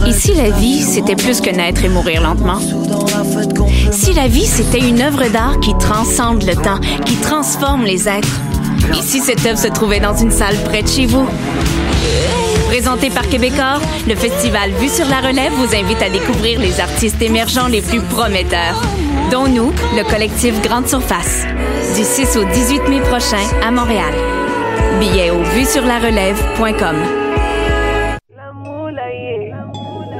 Et si la vie, c'était plus que naître et mourir lentement? Si la vie, c'était une œuvre d'art qui transcende le temps, qui transforme les êtres? Et si cette œuvre se trouvait dans une salle près de chez vous? Présenté par Québecor, le festival Vue sur la Relève vous invite à découvrir les artistes émergents les plus prometteurs, dont nous, le collectif Grande Surface, du 6 au 18 mai prochain à Montréal. Billets au vuesurlarelève.com.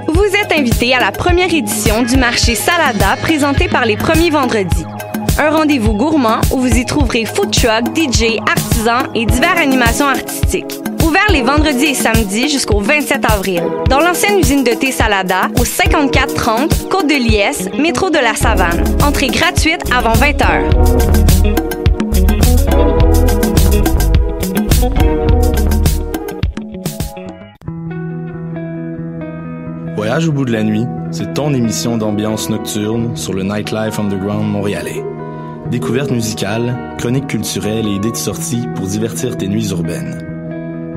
Vous êtes invité à la première édition du marché Salada présenté par les premiers vendredis. Un rendez-vous gourmand où vous y trouverez food truck, DJ, artisans et diverses animations artistiques. Ouvert les vendredis et samedis jusqu'au 27 avril. Dans l'ancienne usine de thé Salada, au 5430 Côte de Liesse, métro de la Savane. Entrée gratuite avant 20h. Voyage au bout de la nuit, c'est ton émission d'ambiance nocturne sur le Nightlife Underground montréalais. Découvertes musicales, chroniques culturelles et idées de sortie pour divertir tes nuits urbaines.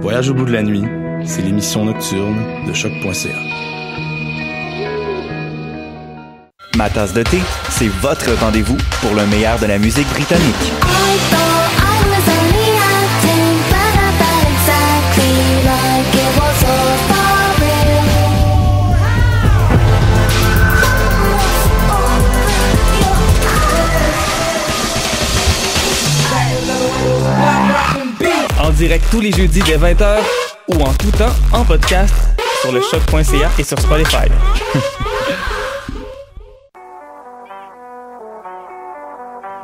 Voyage au bout de la nuit, c'est l'émission nocturne de choc.ca. Ma tasse de thé, c'est votre rendez-vous pour le meilleur de la musique britannique. En direct tous les jeudis dès 20h ou en tout temps en podcast sur le choc.ca et sur Spotify.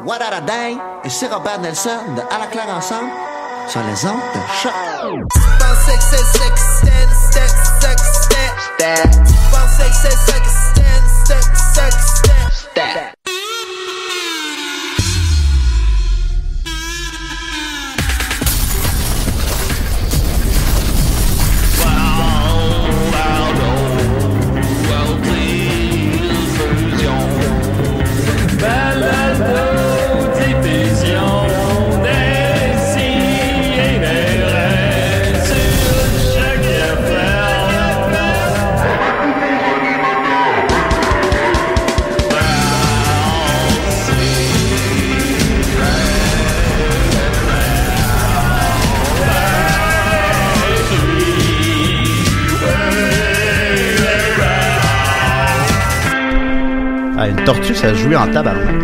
What a dang! Ici Robert Nelson de À la Claire Ensemble sur les ondes de Choc. Ah, une tortue, ça jouait en tabarnak.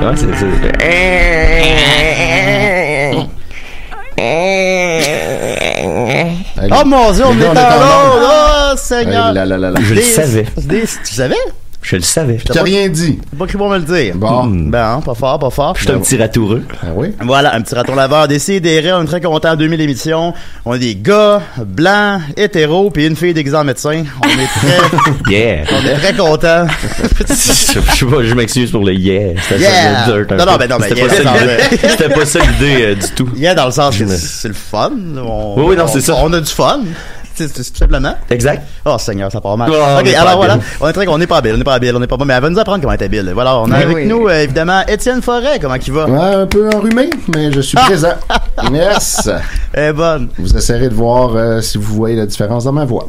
Ouais, c'est ça. Oh mon Dieu, on est en l'autre! Oh, Seigneur! Je le savais. Tu savais? Je le savais. Je t'ai rien dit. C'est pas cru pour me le dire. Bon. Ben, pas fort, pas fort. Je suis un petit ratoureux. Ah oui? Voilà, un petit raton laveur décidé. On est très contents, 2000 émissions. On est des gars, blancs, hétéros, puis une fille déguisée en médecin. On est très... Yeah! On est très contents. Je sais pas, je m'excuse pour le yeah. C'était Yeah! ça, le dirt. Non, mais c'était yeah, c'était pas ça l'idée du tout. Yeah, dans le sens que c'est le fun. Oui, non, c'est ça. On a du fun. C'est tout simplement. Exact. Oh Seigneur, ça part mal. Oh, ok, alors voilà, on est pas habile, mais elle va nous apprendre comment être habile. Voilà, on a avec nous évidemment Étienne Forêt, comment il va? Ouais, un peu enrhumé, mais je suis présent. Yes! Elle est bonne. Vous essayerez de voir si vous voyez la différence dans ma voix.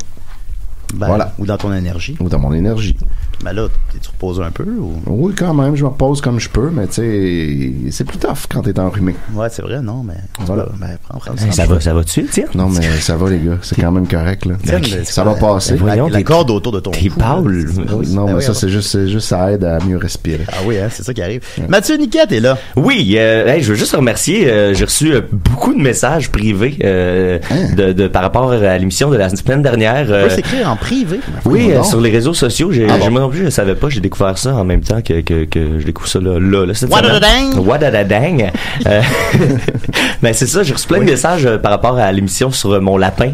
Ben, voilà. Ou dans ton énergie. Ou dans mon énergie. Ben là, tu reposes un peu ou? Oui, quand même, je me repose comme je peux, mais tu sais, c'est plus tough quand t'es enrhumé. Ouais, c'est vrai, non, mais. Voilà. Ben, prends ça va dessus, tiens? Non, mais ça va, les gars. C'est quand même correct, là. Tiens, ça va passer. La corde autour de ton cou. Pâle. Non, mais ça, c'est juste, ça aide à mieux respirer. Ah oui, hein, c'est ça qui arrive. Ouais. Mathieu Niquette est là. Oui, je veux juste remercier, j'ai reçu beaucoup de messages privés, par rapport à l'émission de la semaine dernière. On peut s'écrire en privé. Oui, sur les réseaux sociaux. Moi non plus, je savais pas, j'ai découvert ça en même temps que je découvre ça là cette semaine. Wadadadang! Ben c'est ça, j'ai reçu plein de messages par rapport à l'émission sur mon lapin,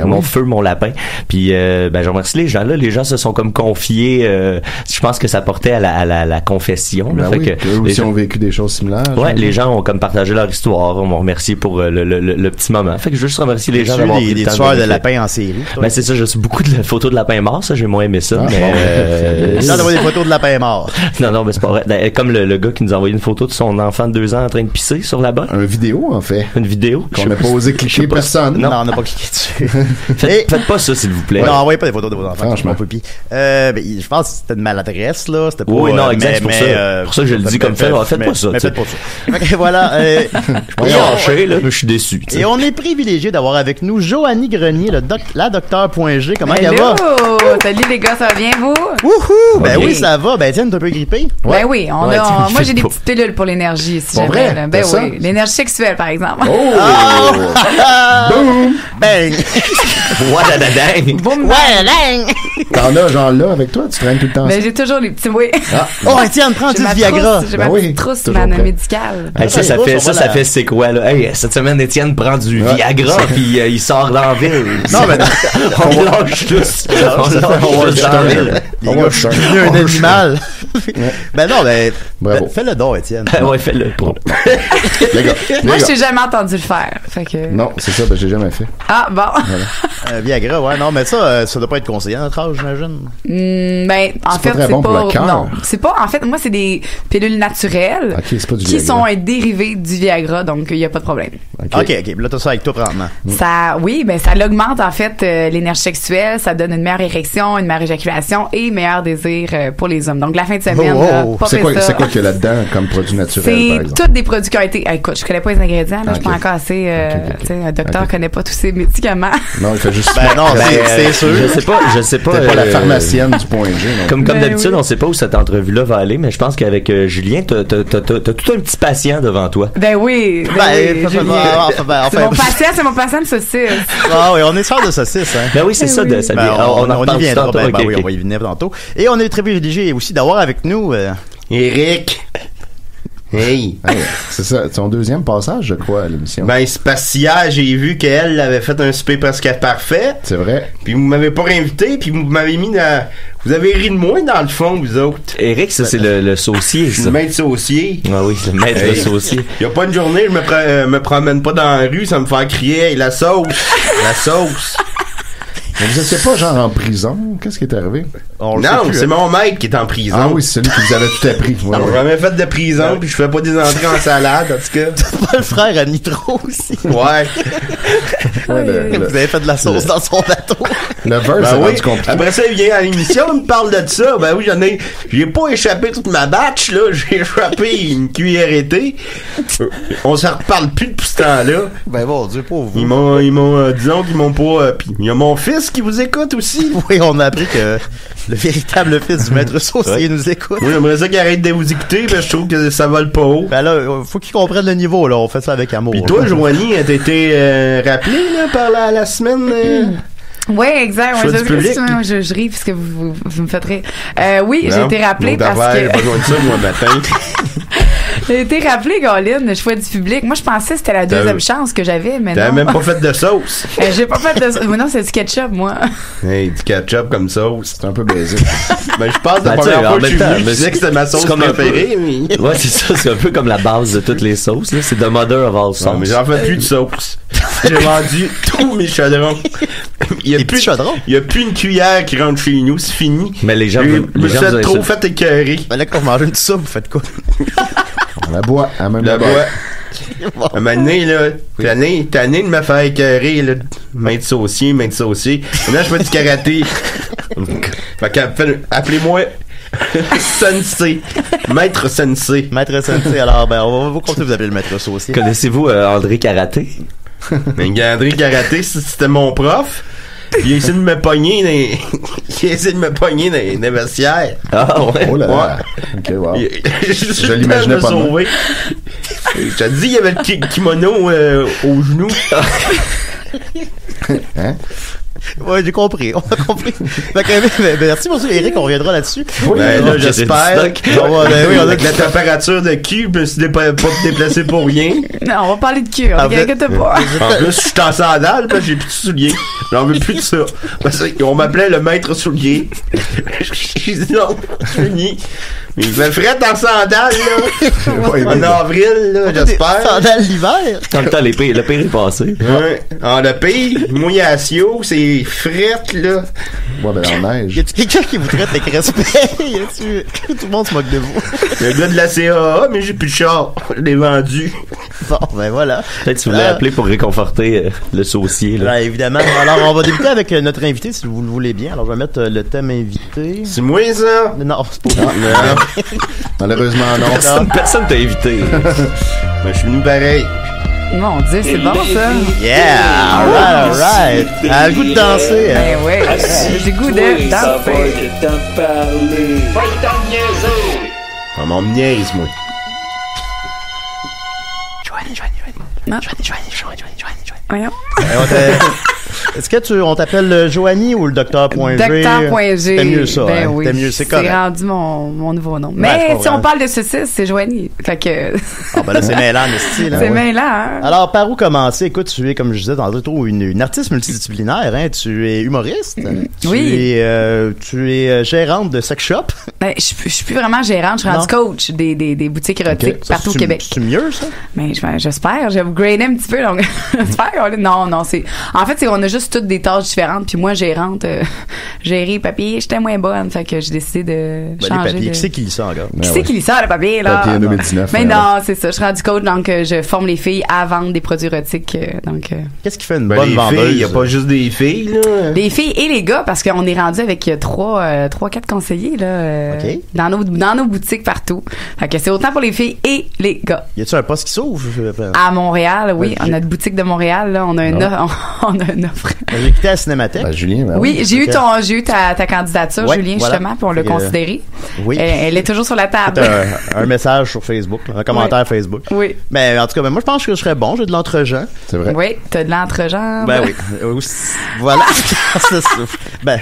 mon feu, mon lapin. Puis ben je remercie les gens là, les gens se sont comme confiés, je pense que ça portait à la confession. Ben fait oui, que eux aussi ont vécu des choses similaires. Ouais, les gens ont comme partagé leur histoire, on m'a remercié pour le petit moment. Fait que je veux juste remercier les gens d'avoir des tueurs de lapins en série. Ben c'est ça, j'ai reçu beaucoup de photos de lapins morts, ça j'ai moins aimé ça, mais J'ai hâte d'avoir des photos de lapin mort. Non, mais c'est pas vrai. Comme le gars qui nous a envoyé une photo de son enfant de 2 ans en train de pisser sur la botte. Une vidéo, en fait. Une vidéo. Qu'on n'a pas osé cliquer personne. Non, on n'a pas cliqué dessus. Faites pas ça, s'il vous plaît. Non, envoyez pas des photos de vos enfants. Franchement. Je pense que c'était une maladresse, là. C'était pas, oui, non, exact. Pour ça que je le dis comme faites pas ça. Mais faites pas ça. Ok, voilà. Je suis déçu. Et on est privilégié d'avoir avec nous Joanie Grenier, la docteur.g. Comment elle va? Salut les gars, ça va bien vous? Wouhou! Ben oui, ça va. Ben tiens, t'es un peu grippé? Ben oui, moi j'ai des petites pilules pour l'énergie, si jamais. Là. Ben oui, l'énergie sexuelle par exemple. Boom! Bang! Wadadadang! Boum! Wadadang! T'en as genre là avec toi? Tu traînes tout le temps? Ben j'ai toujours les petits, oui. Oh, Étienne, prends du Viagra! J'ai ma petite trousse médicale. Ça fait c'est quoi là? Hey, cette semaine, Étienne prend du Viagra puis il sort dans la ville. Non, mais on lâche tous. On lâche dans la ville. Les gars, je suis devenu un animal. Ben non, ben, fais le don, Étienne. Ouais, fais-le. Les gars. Moi, je t'ai jamais entendu le faire. Fait que... Non, c'est ça, ben j'ai jamais fait. Ah, bon. Voilà. Viagra, ouais, non, mais ça doit pas être conseillé à notre âge, j'imagine. Ben, en fait, c'est pas. Non, c'est pas. En fait, moi, c'est des pilules naturelles qui sont un dérivé du Viagra, donc il y a pas de problème. Ok, là, t'as ça avec toi, probablement. Ça, oui, ben, ça augmente, en fait, l'énergie sexuelle, ça donne une meilleure érection, une meilleure éjaculation et meilleur désir pour les hommes. Donc, la fin de semaine, c'est quoi qu'il y a là-dedans comme produit naturel, par exemple? C'est tous des produits qui ont été, écoute, je connais pas les ingrédients, là, je suis pas encore assez, tu sais, un docteur connaît pas tous ces médicaments. Non, il fait juste. C'est sûr. Je sais pas. T'es pas la pharmacienne du point G, non? Comme d'habitude, on sait pas où cette entrevue-là va aller, mais je pense qu'avec Julien, t'as tout un petit patient devant toi. Ben oui. C'est mon patient de saucisse. Ah oui, on est sûr de saucisse, hein. Ben oui, c'est ça. On y viendra. Oui, on va y venir tantôt. Et on est très privilégié aussi d'avoir avec nous Eric. Hey! C'est ça, son deuxième passage, je crois, à l'émission. Ben, c'est parce qu'hier, j'ai vu qu'elle avait fait un souper presque parfait. C'est vrai. Puis vous m'avez pas réinvité, puis vous m'avez mis dans... Vous avez ri de moi, dans le fond, vous autres. Eric, ça, c'est le saucier, ça. Le maître saucier. Ah oui, c'est le maître saucier. Y a pas une journée, je me promène pas dans la rue, ça me fait crier, hey, la sauce! La sauce! Mais vous étiez pas genre en prison? Qu'est-ce qui est arrivé? Non, c'est mon maître qui est en prison. Ah oui, c'est celui qui vous avait tout appris. Ouais, j'ai jamais fait de prison, puis je fais pas des entrées en salade, en tout cas. C'est pas le frère à Nitro aussi. Ouais. Vous avez fait de la sauce dans son bateau. Le verse, c'est rendu compliqué. Après ça, il vient à l'émission, il me parle de ça. Ben oui, j'ai pas échappé toute ma batch, là. J'ai échappé une cuillère été. On s'en reparle plus depuis ce temps-là. Ben bon, Dieu pauvre. Ils m'ont, disons qu'ils m'ont pas, pis il y a mon fils qui vous écoute aussi. Oui, on a appris que le véritable fils du maître saucier nous écoute. Oui, j'aimerais ça qu'il arrête de vous écouter, parce que je trouve que ça vole pas haut. Ben là, faut qu'il comprenne le niveau, là. On fait ça avec amour. Pis toi, Joanie, t'as été rappelé, là, par la semaine, Oui, exact. Je ris parce que vous me faites rire. Oui, j'ai été rappelé parce que... J'ai besoin de ça, moi, matin. J'ai été rappelé, Gauline, le choix du public. Moi, je pensais que c'était la deuxième chance que j'avais, mais non. T'avais même pas fait de sauce. J'ai pas fait de sauce. Mais non, c'est du ketchup, moi. Hey, du ketchup comme sauce. C'est un peu basique. Ben, je pense que la première fois que je suis venu, je disais que c'était ma sauce préférée. Ouais, c'est ça. C'est un peu comme la base de toutes les sauces, là. C'est the mother of all sauces. Non, mais j'en fais plus de sauce. J'ai vendu tous mes chaudrons. Il y a plus une cuillère qui rentre chez nous, c'est fini. Mais les gens vous êtes trop fait écœurer. Ben là, quand vous mangez une soupe, vous faites quoi? On la boit, à même la bois. À un moment donné, là, tanné de me faire écœurer, là, maître saucier. Là, je fais du karaté. Fait appelez-moi Sensei. Maître Sensei. Maître Sensei, alors, ben, on va vous compter vous appelez le maître saucier. Connaissez-vous André Karaté? Mais André Karaté, c'était mon prof. Il a essayé de me pogner dans les vestiaires. Ah ouais? Oh là là. Ok, wow. Je l'imaginais pas sauver. Je te dis, il y avait le kimono au genou. Hein? Ouais, j'ai compris. On a compris. Merci, monsieur Eric, on reviendra là-dessus. Oui, là, j'espère. Avec la température de cul, je me suis pas déplacé pour rien. Non, on va parler de cul, inquiète pas. En plus, je suis en sandales, parce que j'ai plus de souliers. J'en veux plus de ça. Parce qu'on m'appelait le maître soulier. J'ai dit non, je finis. Il fait fret en sandales, là. En avril, là, j'espère. Sandales l'hiver. Dans le temps, le pire est passé. Ouais. En le pire, mouillation, c'est fret, là. Ouais, ben, en neige. Y a-tu quelqu'un qui vous traite avec respect? Tout le monde se moque de vous. Le gars de la CAA, mais j'ai plus de char. Je l'ai vendu. Bon, ben voilà. Peut-être si vous voulez appeler pour réconforter le saucier, là. Ben, évidemment. Alors, on va débuter avec notre invité, si vous le voulez bien. Alors, je vais mettre le thème invité. C'est moi, ça? Non, c'est pas moi. Malheureusement, non. Personne t'a invité. Ben, je suis venu pareil. Mon Dieu, c'est bon, ça. Yeah! Alright! Elle a le goût de danser. Ben ouais. J'ai le goût de danser. On m'en niaise, moi. Voyons. Est-ce que on t'appelle Joanie ou le Dr.G? Dr.G. T'aimes mieux ça, Ben hein? oui. T'aimes mieux, c'est correct. C'est rendu mon nouveau nom. Ouais, Mais si on parle de saucisse, c'est Joanie. Fait que. Ah, ben là, c'est mêlant, le style. C'est mêlant, hein? Alors, par où commencer? Écoute, tu es, comme je disais tantôt, une artiste multidisciplinaire, hein? Tu es humoriste. Oui. Tu es gérante de sex shop. Ben, je suis plus vraiment gérante, je suis rendue coach des boutiques érotiques partout au Québec. C'est mieux, ça? Mais j'espère, j'ai upgradé un petit peu, donc j'espère. Non, c'est. En fait, on a juste toutes des tâches différentes, puis moi, gérante, gérer papier, j'étais moins bonne, fait que j'ai décidé de changer. Les papiers, qui c'est qui lit ça encore? Qui c'est qui lit ça, le papier, là? Papier 2019. Mais non, c'est ça, je suis rendue coach, donc je forme les filles à vendre des produits érotiques, donc. Qu'est-ce qui fait une bonne vendeuse? Il y a pas juste des filles, là. Les filles et les gars, parce qu'on est rendu avec 3-4 conseillers, là, OK. dans nos boutiques partout. Fait que c'est autant pour les filles et les gars. Y a-tu un poste qui s'ouvre? À Montréal, oui. On a notre boutique de Montréal, là. On a une offre. J'ai quitté à la Cinémathèque. Ben, Julien, ben Oui, j'ai eu ta candidature, Ouais, Julien, voilà. justement, puis on l'a considéré. Oui. Elle est toujours sur la table. Un message sur Facebook, là, un commentaire Facebook. Oui. Mais en tout cas, moi, je pense que je serais bon. J'ai de l'entre-gens. C'est vrai. Oui, t'as de l'entrejambe. Ben oui. Voilà. C'est ça. Ben,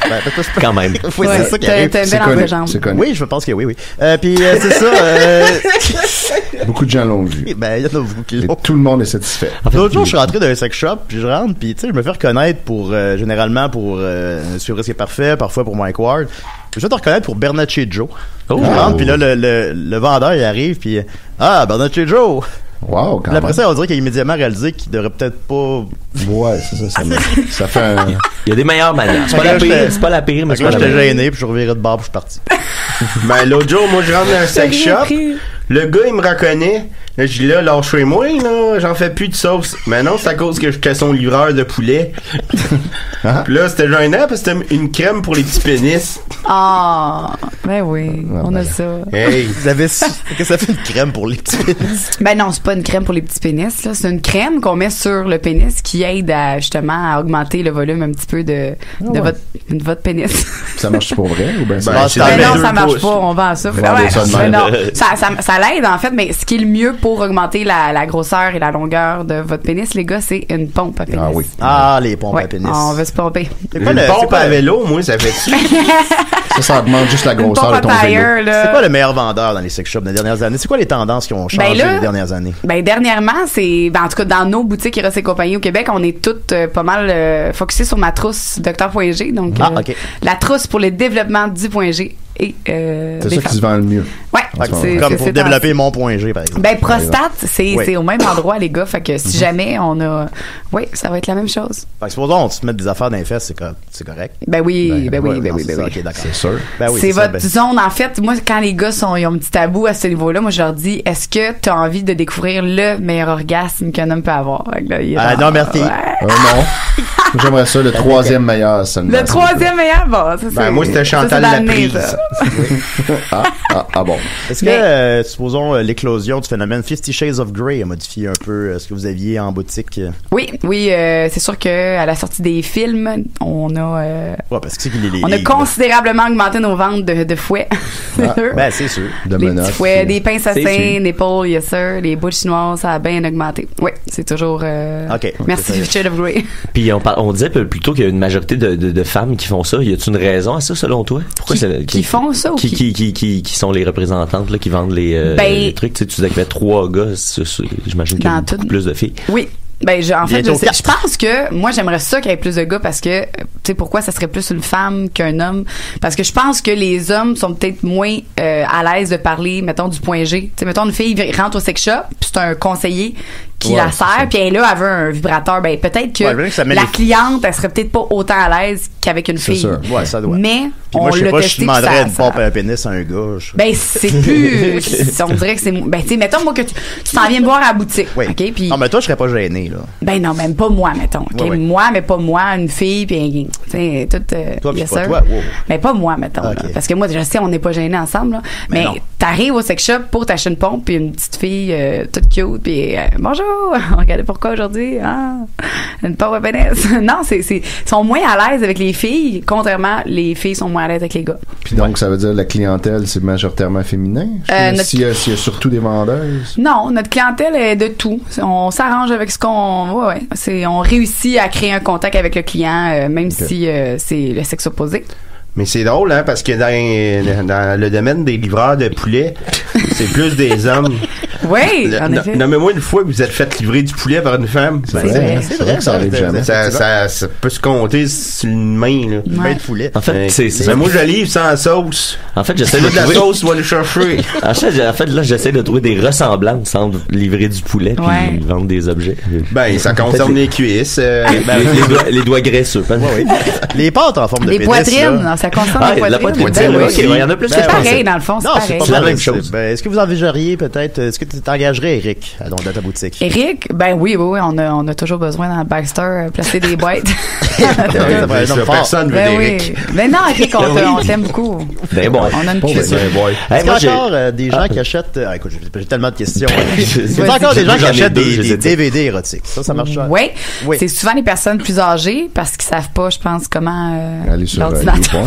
quand même. Oui, c'est ça qui arrive. T'as une belle entrejambe. C'est connu. Oui, je pense que oui. Puis c'est ça. Beaucoup de gens l'ont vu. Ben, il y en a beaucoup qui Et l'ont. tout le monde est satisfait. L'autre jour, je suis rentré dans un sex shop, puis je rentre, puis tu sais, je me fais reconnaître pour, généralement pour Suivre ce qui est parfait, parfois pour Mike Ward. Je vais te reconnaître pour Bernatchez Joe. Je rentre, puis là, le vendeur, il arrive, puis Bernatchez Joe! Wow, quand Puis même. après ça, on dirait qu'il a immédiatement réalisé qu'il devrait peut-être pas... Ouais, c'est ça. Ça fait un... Il y a des meilleures manières. C'est pas la pire, mais c'est pas la pire, mais c'est Moi, pas la j'étais pire. gêné, puis je revirais de bord, puis je suis parti. Ben, l'autre jour, moi, je rentre dans un sex shop. Le gars, il me reconnaît. Là, je dis là, lâchez-moi, là, j'en fais plus de sauce. Mais non, c'est à cause que j'étais son livreur de poulet. Puis là, c'était gênant parce que c'était une crème pour les petits pénis. Ah, ben oui, on a ça. Hey! Vous avez su que ça fait une crème pour les petits pénis? Ben non, c'est pas une crème pour les petits pénis, là. C'est une crème qu'on met sur le pénis qui aide à, justement, à augmenter le volume un petit peu de votre pénis. Ça marche pour vrai ou ben Ben, ça? c'est Ben dans non, les ça deux marche pouces. pas, on vend ça. Vendez ça de Ben même. non, ça l'aide en fait, mais ce qui est le mieux pour augmenter la grosseur et la longueur de votre pénis, les gars, c'est une pompe à pénis. Ah oui. Ah, les pompes Ouais, à pénis. on veut se pomper. C'est quoi Une le- c'est pompe quoi à le- vélo, moi, ça fait-tu? Ça augmente juste la Une grosseur pompe de ton à vélo. tire, là. C'est quoi le meilleur vendeur dans les sex shops des dernières années? C'est quoi les tendances qui ont changé Ben là, les dernières années? Ben dernièrement, en tout cas dans nos boutiques Eros et compagnie au Québec, on est toutes pas mal focusées sur ma trousse Dr.G. Donc OK. la trousse pour le développement du point G et C'est des ça femmes. qui se vend le mieux. Ouais, En ce moment. c'est- Comme c'est- pour c'est développer mon point G, par exemple. Ben prostate, c'est Oui. au même endroit les gars, fait que si jamais on a ça va être la même chose. Fait que supposons on se met des affaires dans les fesses, c'est correct. Ben oui, ben Ouais, oui, ben non, oui, c'est ben ça, oui. OK, d'accord. C'est sûr. Ben oui, c'est ça, votre ben- zone. En fait, moi, quand les gars ils ont un petit tabou à ce niveau-là, moi, je leur dis, est-ce que tu as envie de découvrir le meilleur orgasme qu'un homme peut avoir? Fait que là, il est Ah, dans- non, merci. Ouais. Non. J'aimerais ça, le troisième meilleur seulement. Le troisième meilleur, bon, ça, Ben, moi, c'était ça, Chantal c'est dans le nez, Laprise. ça. Ah bon. Est-ce que, supposons, l'éclosion du phénomène 50 Shades of Grey a modifié un peu ce que vous aviez en boutique? Oui, c'est sûr que à la sortie des films, on a Ouais, parce que c'est qu'il est on a considérablement augmenté nos ventes de fouets. C'est sûr. Ben, c'est sûr. De Les menottes. petits fouets, des pinces à C'est seins, sûr. des pôles, yes sir, les bouches chinoises, ça a bien augmenté. Oui, c'est toujours. OK. Merci, Shade of Grey. Puis on disait plutôt qu'il y a une majorité de femmes qui font ça. Y a-tu une raison à ça, selon toi? Pourquoi Qui font ça ou qui sont les représentantes là, qui vendent les trucs? Tu sais, tu disais qu'il y avait 3 gars. J'imagine qu'il y a Dans beaucoup tout- plus de filles. Oui. Ben, en fait, Bientôt je pense que moi, j'aimerais ça qu'il y ait plus de gars parce que sais, pourquoi ça serait plus une femme qu'un homme? Parce que je pense que les hommes sont peut-être moins à l'aise de parler, mettons, du point G. Tu sais, mettons, une fille rentre au sex shop, puis c'est un conseiller qui la sert, puis elle elle veut un vibrateur. Ben, peut-être que la cliente, elle serait peut-être pas autant à l'aise qu'avec une fille. Sûr. Ouais, ça doit. Mais puis moi, je sais pas, je demanderais une pompe à un pénis à un gars. Ben, c'est plus... on dirait que c'est... Ben, tu sais, mettons, moi, que tu t'en viens me voir à la boutique. Oui. OK? Puis... Non, mais toi, je serais pas gêné, là. Ben, non, même pas moi, mettons. OK? Ouais. Moi, mais pas moi, une fille, puis, tu sais, toute... toi, puis pas toi. Wow. Mais pas moi, mettons. Okay. Là, parce que moi, je sais, on n'est pas gênés ensemble, là. Mais t'arrives au sex shop pour t'acheter une pompe, puis une petite fille toute cute, puis bonjour, regardez pourquoi aujourd'hui? Ah, une pompe à pénis. Non, ils sont moins à l'aise avec les filles, contrairement, les filles sont moins à l'aise avec les gars. Puis donc, ça veut dire que la clientèle, c'est majoritairement féminin? S'il y a surtout des vendeuses? Non, notre clientèle est de tout. On s'arrange avec ce qu'on... Ouais. On réussit à créer un contact avec le client, même si c'est le sexe opposé. Mais c'est drôle, hein, parce que dans le domaine des livreurs de poulet, c'est plus des hommes. Oui, en effet. Nommez-moi une fois que vous êtes fait livrer du poulet par une femme. C'est vrai que ça arrive jamais. Ça peut se compter sur une main, là. Une main de poulet. En fait, mais moi, je livre sans sauce. En fait, j'essaie de trouver... la sauce, tu vas le chercher. En fait, là, j'essaie de trouver des ressemblances entre livrer du poulet puis vendre des objets. Ben, ça concerne les cuisses. Les doigts graisseux. Oui. Les pâtes en forme de pénis. Les poitrines, ça concerne les poitrines. Il y en a plus que c'est pareil, dans le fond, c'est pareil. C'est la même chose. Est-ce que vous envisageriez peut-être, est-ce que tu t'engagerais, Eric, dans ta boutique? Eric, ben oui, on a toujours besoin dans le Baxter placer des boîtes. Personne veut d'Eric. Mais non, Eric, on t'aime beaucoup. Ben bon. On a une Est-ce qu'il y a encore des gens qui achètent... écoute, j'ai tellement de questions. Est-ce qu'il y a encore des gens qui achètent des DVD érotiques? Ça marche pas? Oui. C'est souvent les personnes plus âgées parce qu'ils savent pas, je pense, comment aller sur l'ordinateur.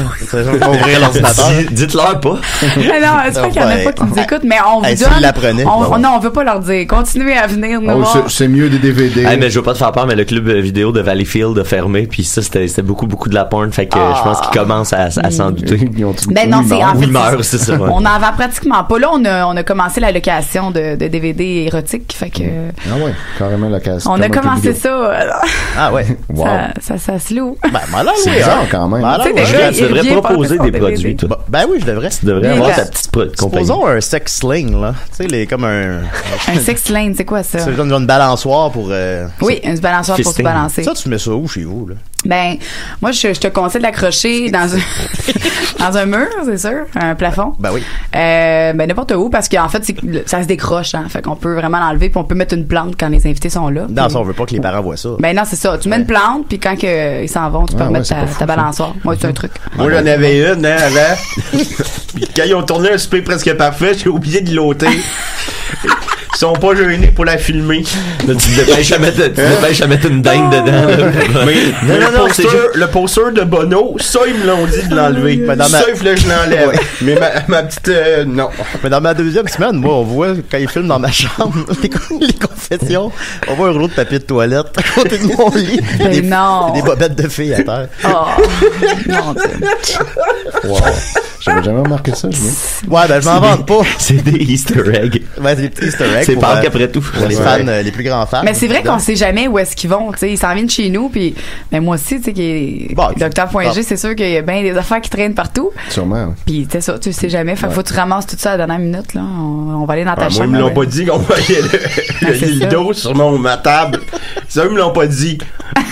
Ouvrir l'ordinateur. Dites-leur pas. Non, c'est pas qu'il y en a pas qui nous écoutent, mais on vous donne. Non, on veut pas leur dire. Continuez à venir nous voir. C'est mieux des DVD. Mais je veux pas te faire peur, mais le club vidéo de Valleyfield a fermé, puis ça, c'était beaucoup de la porn, fait que je pense qu'ils commencent à s'en douter. Ben non, c'est en fait. C'est ça. On en vend pratiquement pas. Là, on a commencé la location de DVD érotiques, fait que. Ah ouais, carrément location. On a commencé ça. Ah ouais. Wow. Ça se loue. C'est bizarre quand même. Tu devrais proposer des produits, toi. Ben oui, je devrais. Tu devrais avoir ta petite compagnie. Supposons un sex sling, là. Tu sais, comme un... Un sex sling, c'est quoi ça? C'est une balançoire pour... Oui, une balançoire pour se balancer. Ça, tu mets ça où chez vous, là? Ben, moi, je te conseille de l'accrocher dans un mur, c'est sûr, un plafond. Ben oui. Ben, n'importe où, parce qu'en fait, ça se décroche, hein. Fait qu'on peut vraiment l'enlever, puis on peut mettre une plante quand les invités sont là. Non, ça, on veut pas que les parents voient ça. Ben non, c'est ça. Tu mets une plante, puis quand ils s'en vont, tu peux remettre ta balançoire. Moi, c'est un truc. Moi, j'en avais une, hein, avant. Puis quand ils ont tourné un souper presque parfait, j'ai oublié de l'ôter. Ils sont pas gênés pour la filmer. Là, tu te dépêches à mettre une dingue dedans. Le poster de Bono, ça, ils me l'ont dit de l'enlever. Ça, il fallait que je l'enlève. Mais ma petite... non. Mais dans ma deuxième semaine, moi, on voit, quand ils filment dans ma chambre, les confessions, on voit un rouleau de papier de toilette à côté de mon lit. Des bobettes de filles à terre. Oh, mon Dieu. Wow. J'avais jamais remarqué ça, Ouais, ben je m'en vante pas. C'est des Easter eggs. Ouais, c'est des petits Easter eggs. C'est Pâques après tout. Pour les fans, les plus grands fans. Mais c'est vrai qu'on sait jamais où est-ce qu'ils vont. Tu sais, ils s'en viennent chez nous, puis mais moi aussi, tu sais, Docteur.g, c'est sûr qu'il y a bien des affaires qui traînent partout. Sûrement. Puis tu sais ça, tu sais jamais. Fait faut que tu ramasses tout ça à la dernière minute là. On va aller dans ta chambre. Moi, ils me l'ont pas dit qu'on voyait le dildo sur ma table. Ça, ils me l'ont pas dit.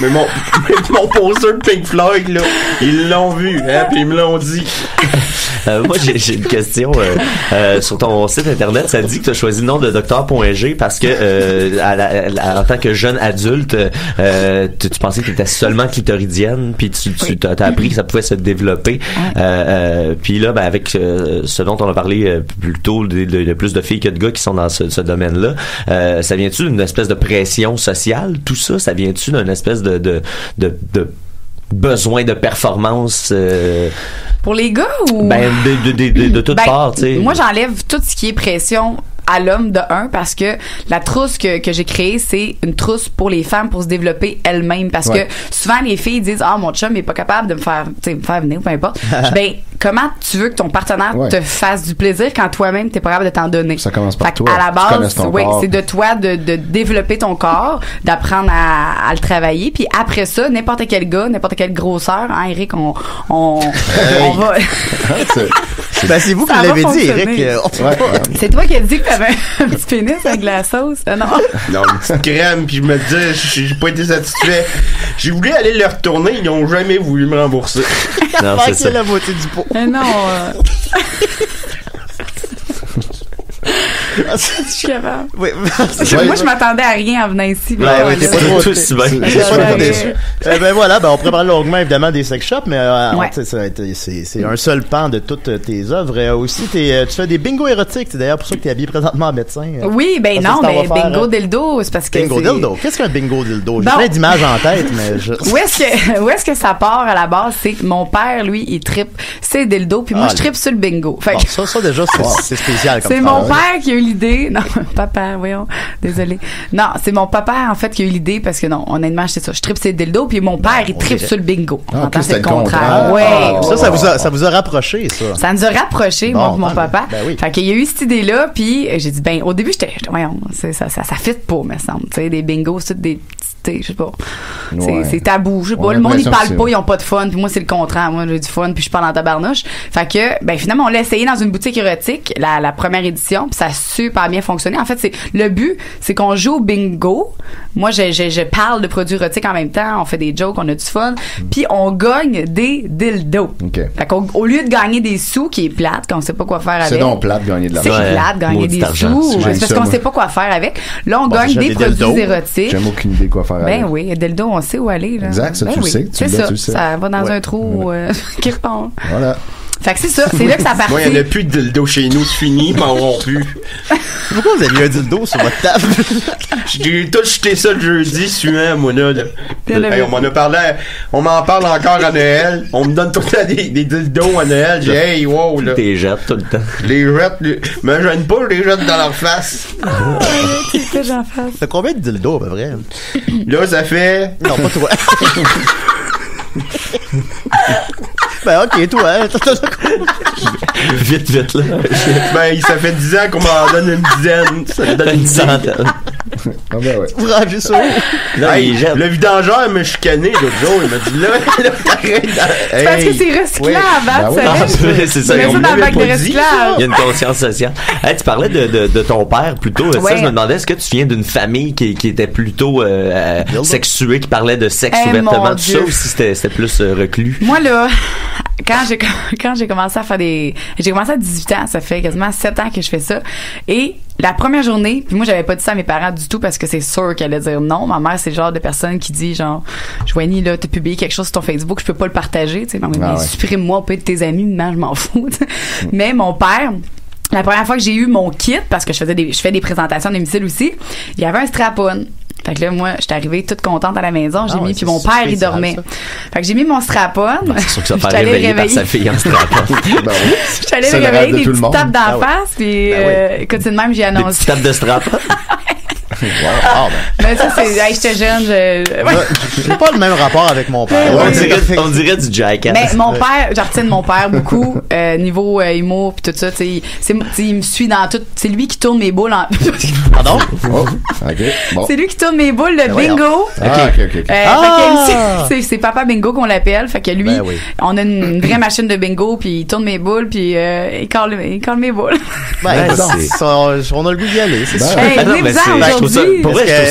Mais mon poster de Pink Floyd, là, ils l'ont vu, hein, puis ils me l'ont dit. Moi, j'ai une question. Sur ton site internet, ça dit que tu as choisi le nom de Docteur.g parce que en tant que jeune adulte, tu pensais que tu étais seulement clitoridienne, puis tu t'as appris que ça pouvait se développer. Puis là, ben, avec ce dont on a parlé plus tôt, de plus de filles que de gars qui sont dans ce domaine-là, ça vient-tu d'une espèce de pression sociale, tout ça? Ça vient-tu d'une espèce de besoin de performance pour les gars ou de toutes parts, tu sais. Moi, j'enlève tout ce qui est pression à l'homme de un parce que la trousse que j'ai créée, c'est une trousse pour les femmes pour se développer elles-mêmes parce que souvent les filles disent mon chum est pas capable de me faire venir ou peu importe. Ben comment tu veux que ton partenaire te fasse du plaisir quand toi-même t'es pas capable de t'en donner? Ça commence par toi. À la base, c'est de toi de développer ton corps, d'apprendre à le travailler, puis après ça, n'importe quel gars, n'importe quelle grosseur, hein, Eric, on va. Ben, c'est vous qui l'avez dit, Eric. C'est toi qui as dit que t'avais un petit pénis avec de la sauce, non? Non, une petite crème, puis je me disais, j'ai pas été satisfait. J'ai voulu aller le retourner, ils n'ont jamais voulu me rembourser. Non, c'est ça. La moitié du pot. Non. Je suis capable. Oui. Moi, je m'attendais à rien en venant ici. Ben voilà, on pourrait parler longuement évidemment des sex shops, mais c'est un seul pan de toutes tes œuvres. Aussi, tu fais des bingo érotiques. C'est d'ailleurs pour ça que tu es habillé présentement en médecin. Oui, ben non, mais bingo dildo, c'est parce que bingo dildo. Qu'est-ce qu'un bingo dildo? J'ai plein d'images en tête, mais Où est-ce que ça part à la base? C'est que mon père, lui, il trippe ses dildos, puis moi, je trippe sur le bingo. Fait que ça déjà, c'est spécial comme ça. C'est mon père qui a eu l'idée. Non, papa, voyons. Désolé. Non, c'est mon papa, en fait, qui a eu l'idée parce que non, honnêtement, c'est ça. Je trippe sur le dildo, puis mon père, il trippe sur le bingo. C'est le contraire. Ouais. Ça vous a rapproché, ça. Ça nous a rapproché, moi et mon papa. Fait qu'il y a eu cette idée-là, puis j'ai dit, au début, j'étais, voyons, ça fit pas, me semble. Tu sais, des bingos, c'est des je sais pas. C'est tabou. Je sais pas. Le monde, ils parlent pas, ils ont pas de fun. Puis moi, c'est le contraire. Moi, j'ai du fun, puis je parle en tabarnouche. Fait que, finalement, on l'a essayé dans une boutique érotique, la première édition, puis ça a super bien fonctionné. En fait, le but, c'est qu'on joue au bingo. Moi, je parle de produits érotiques en même temps. On fait des jokes, on a du fun. Puis on gagne des dildos. Okay. Fait qu'au lieu de gagner des sous, qui est plate, qu'on sait pas quoi faire avec. C'est donc plate de gagner de l'argent. C'est plate, gagner des sous. C'est parce qu'on sait pas quoi faire avec. Là, on gagne des produits érotiques. J'ai aucune idée quoi faire. Oui, dildo, on sait où aller. Là. Exact, ça, tu le sais. C'est ça. Ça va dans un trou qui repart. Voilà. Fait que c'est ça, c'est là que ça part. Moi, il n'y en a plus de dildo chez nous, c'est fini, ils m'en auront plus. Pourquoi vous avez un dildo sur votre table? J'ai tout jeté ça le jeudi suivant, moi, là. On m'en a parlé, on m'en parle encore à Noël. On me donne tout le temps des dildos à Noël. J'ai hey, wow, là. Tu les jettes tout le temps. Je les jette, me gêne pas, je les jette dans leur face. C'est j'en face. Ça fait combien de dildos, à peu près? Là, ça fait. Non, pas toi. Ben, ok, toi, Vite, là. Ça fait 10 ans qu'on m'en donne une dizaine. Ça me donne une centaine. Ah ben ouais. Vous rangez ça. Le vidangeur m'a chicané l'autre jour. Il m'a dit là, c'est parce que c'est recyclable, hein, c'est ça. On met ça dans le bac de recyclage. Il y a une conscience sociale. Hey, tu parlais de ton père plutôt. Ça, je me demandais, est-ce que tu viens d'une famille qui était plutôt sexuée, qui parlait de sexe ouvertement, tout ça, ou si c'était plus reclus? Moi, là, quand j'ai commencé à faire j'ai commencé à 18 ans, ça fait quasiment 7 ans que je fais ça. Et la première journée, puis moi, j'avais pas dit ça à mes parents du tout parce que c'est sûr qu'elle allait dire non. Ma mère, c'est le genre de personne qui dit genre, Joanie, là, t'as publié quelque chose sur ton Facebook, je peux pas le partager, tu sais. Supprime-moi, on peut être tes amis, maintenant, je m'en fous. Mais mon père, la première fois que j'ai eu mon kit, parce que je fais des présentations à domicile aussi, il y avait un strap-on. Fait que là, moi, j'étais arrivée toute contente à la maison. J'ai mis, puis mon père, il dormait. Ça. Fait que j'ai mis mon strap-on. C'est sûr que ça fait réveiller par sa fille en strap-on. J'étais allée le réveiller, des petites tapes d'en face, puis écoute, c'est de même, j'ai annoncé. Des petites tapes de strap-on. Wow. Ben ça, c'est... j'étais jeune, j'ai pas le même rapport avec mon père. On dirait du jackass. Mais mon père, je retiens de mon père beaucoup, niveau humour pis tout ça, tu sais, il me suit dans tout. C'est lui qui tourne mes boules en... Pardon? Oh, OK. Bon. C'est lui qui tourne mes boules, le bingo. OK. C'est Papa Bingo qu'on l'appelle. Fait que lui, on a une vraie machine de bingo, puis il tourne mes boules, puis il colle mes boules. On a le goût d'y aller, c'est sûr. Je trouve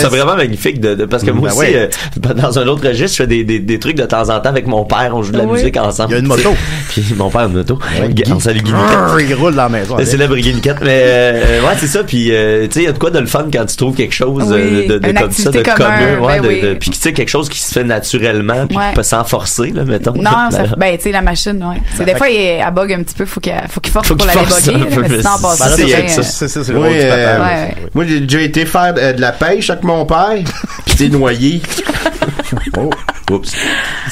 ça vraiment magnifique parce que moi aussi, dans un autre registre, je fais des trucs de temps en temps avec mon père, on joue de la musique ensemble. Il y a une moto. Puis mon père a une moto. On salue Guy Il roule dans la maison. Le célèbre Guy Niquette. Mais c'est ça. Puis tu sais, il y a de quoi de le fun quand tu trouves quelque chose de comme ça, de commun. Puis tu sais, quelque chose qui se fait naturellement, puis sans forcer, là, mettons. Non, tu sais, la machine, c'est des fois, elle bug un petit peu, faut qu'il force pour la débugger, mais sinon, on passe ça. C'est le rôle du papa. Moi, j'ai déjà été faire de la pêche avec mon père, pis t'es noyé. Oh. Oups.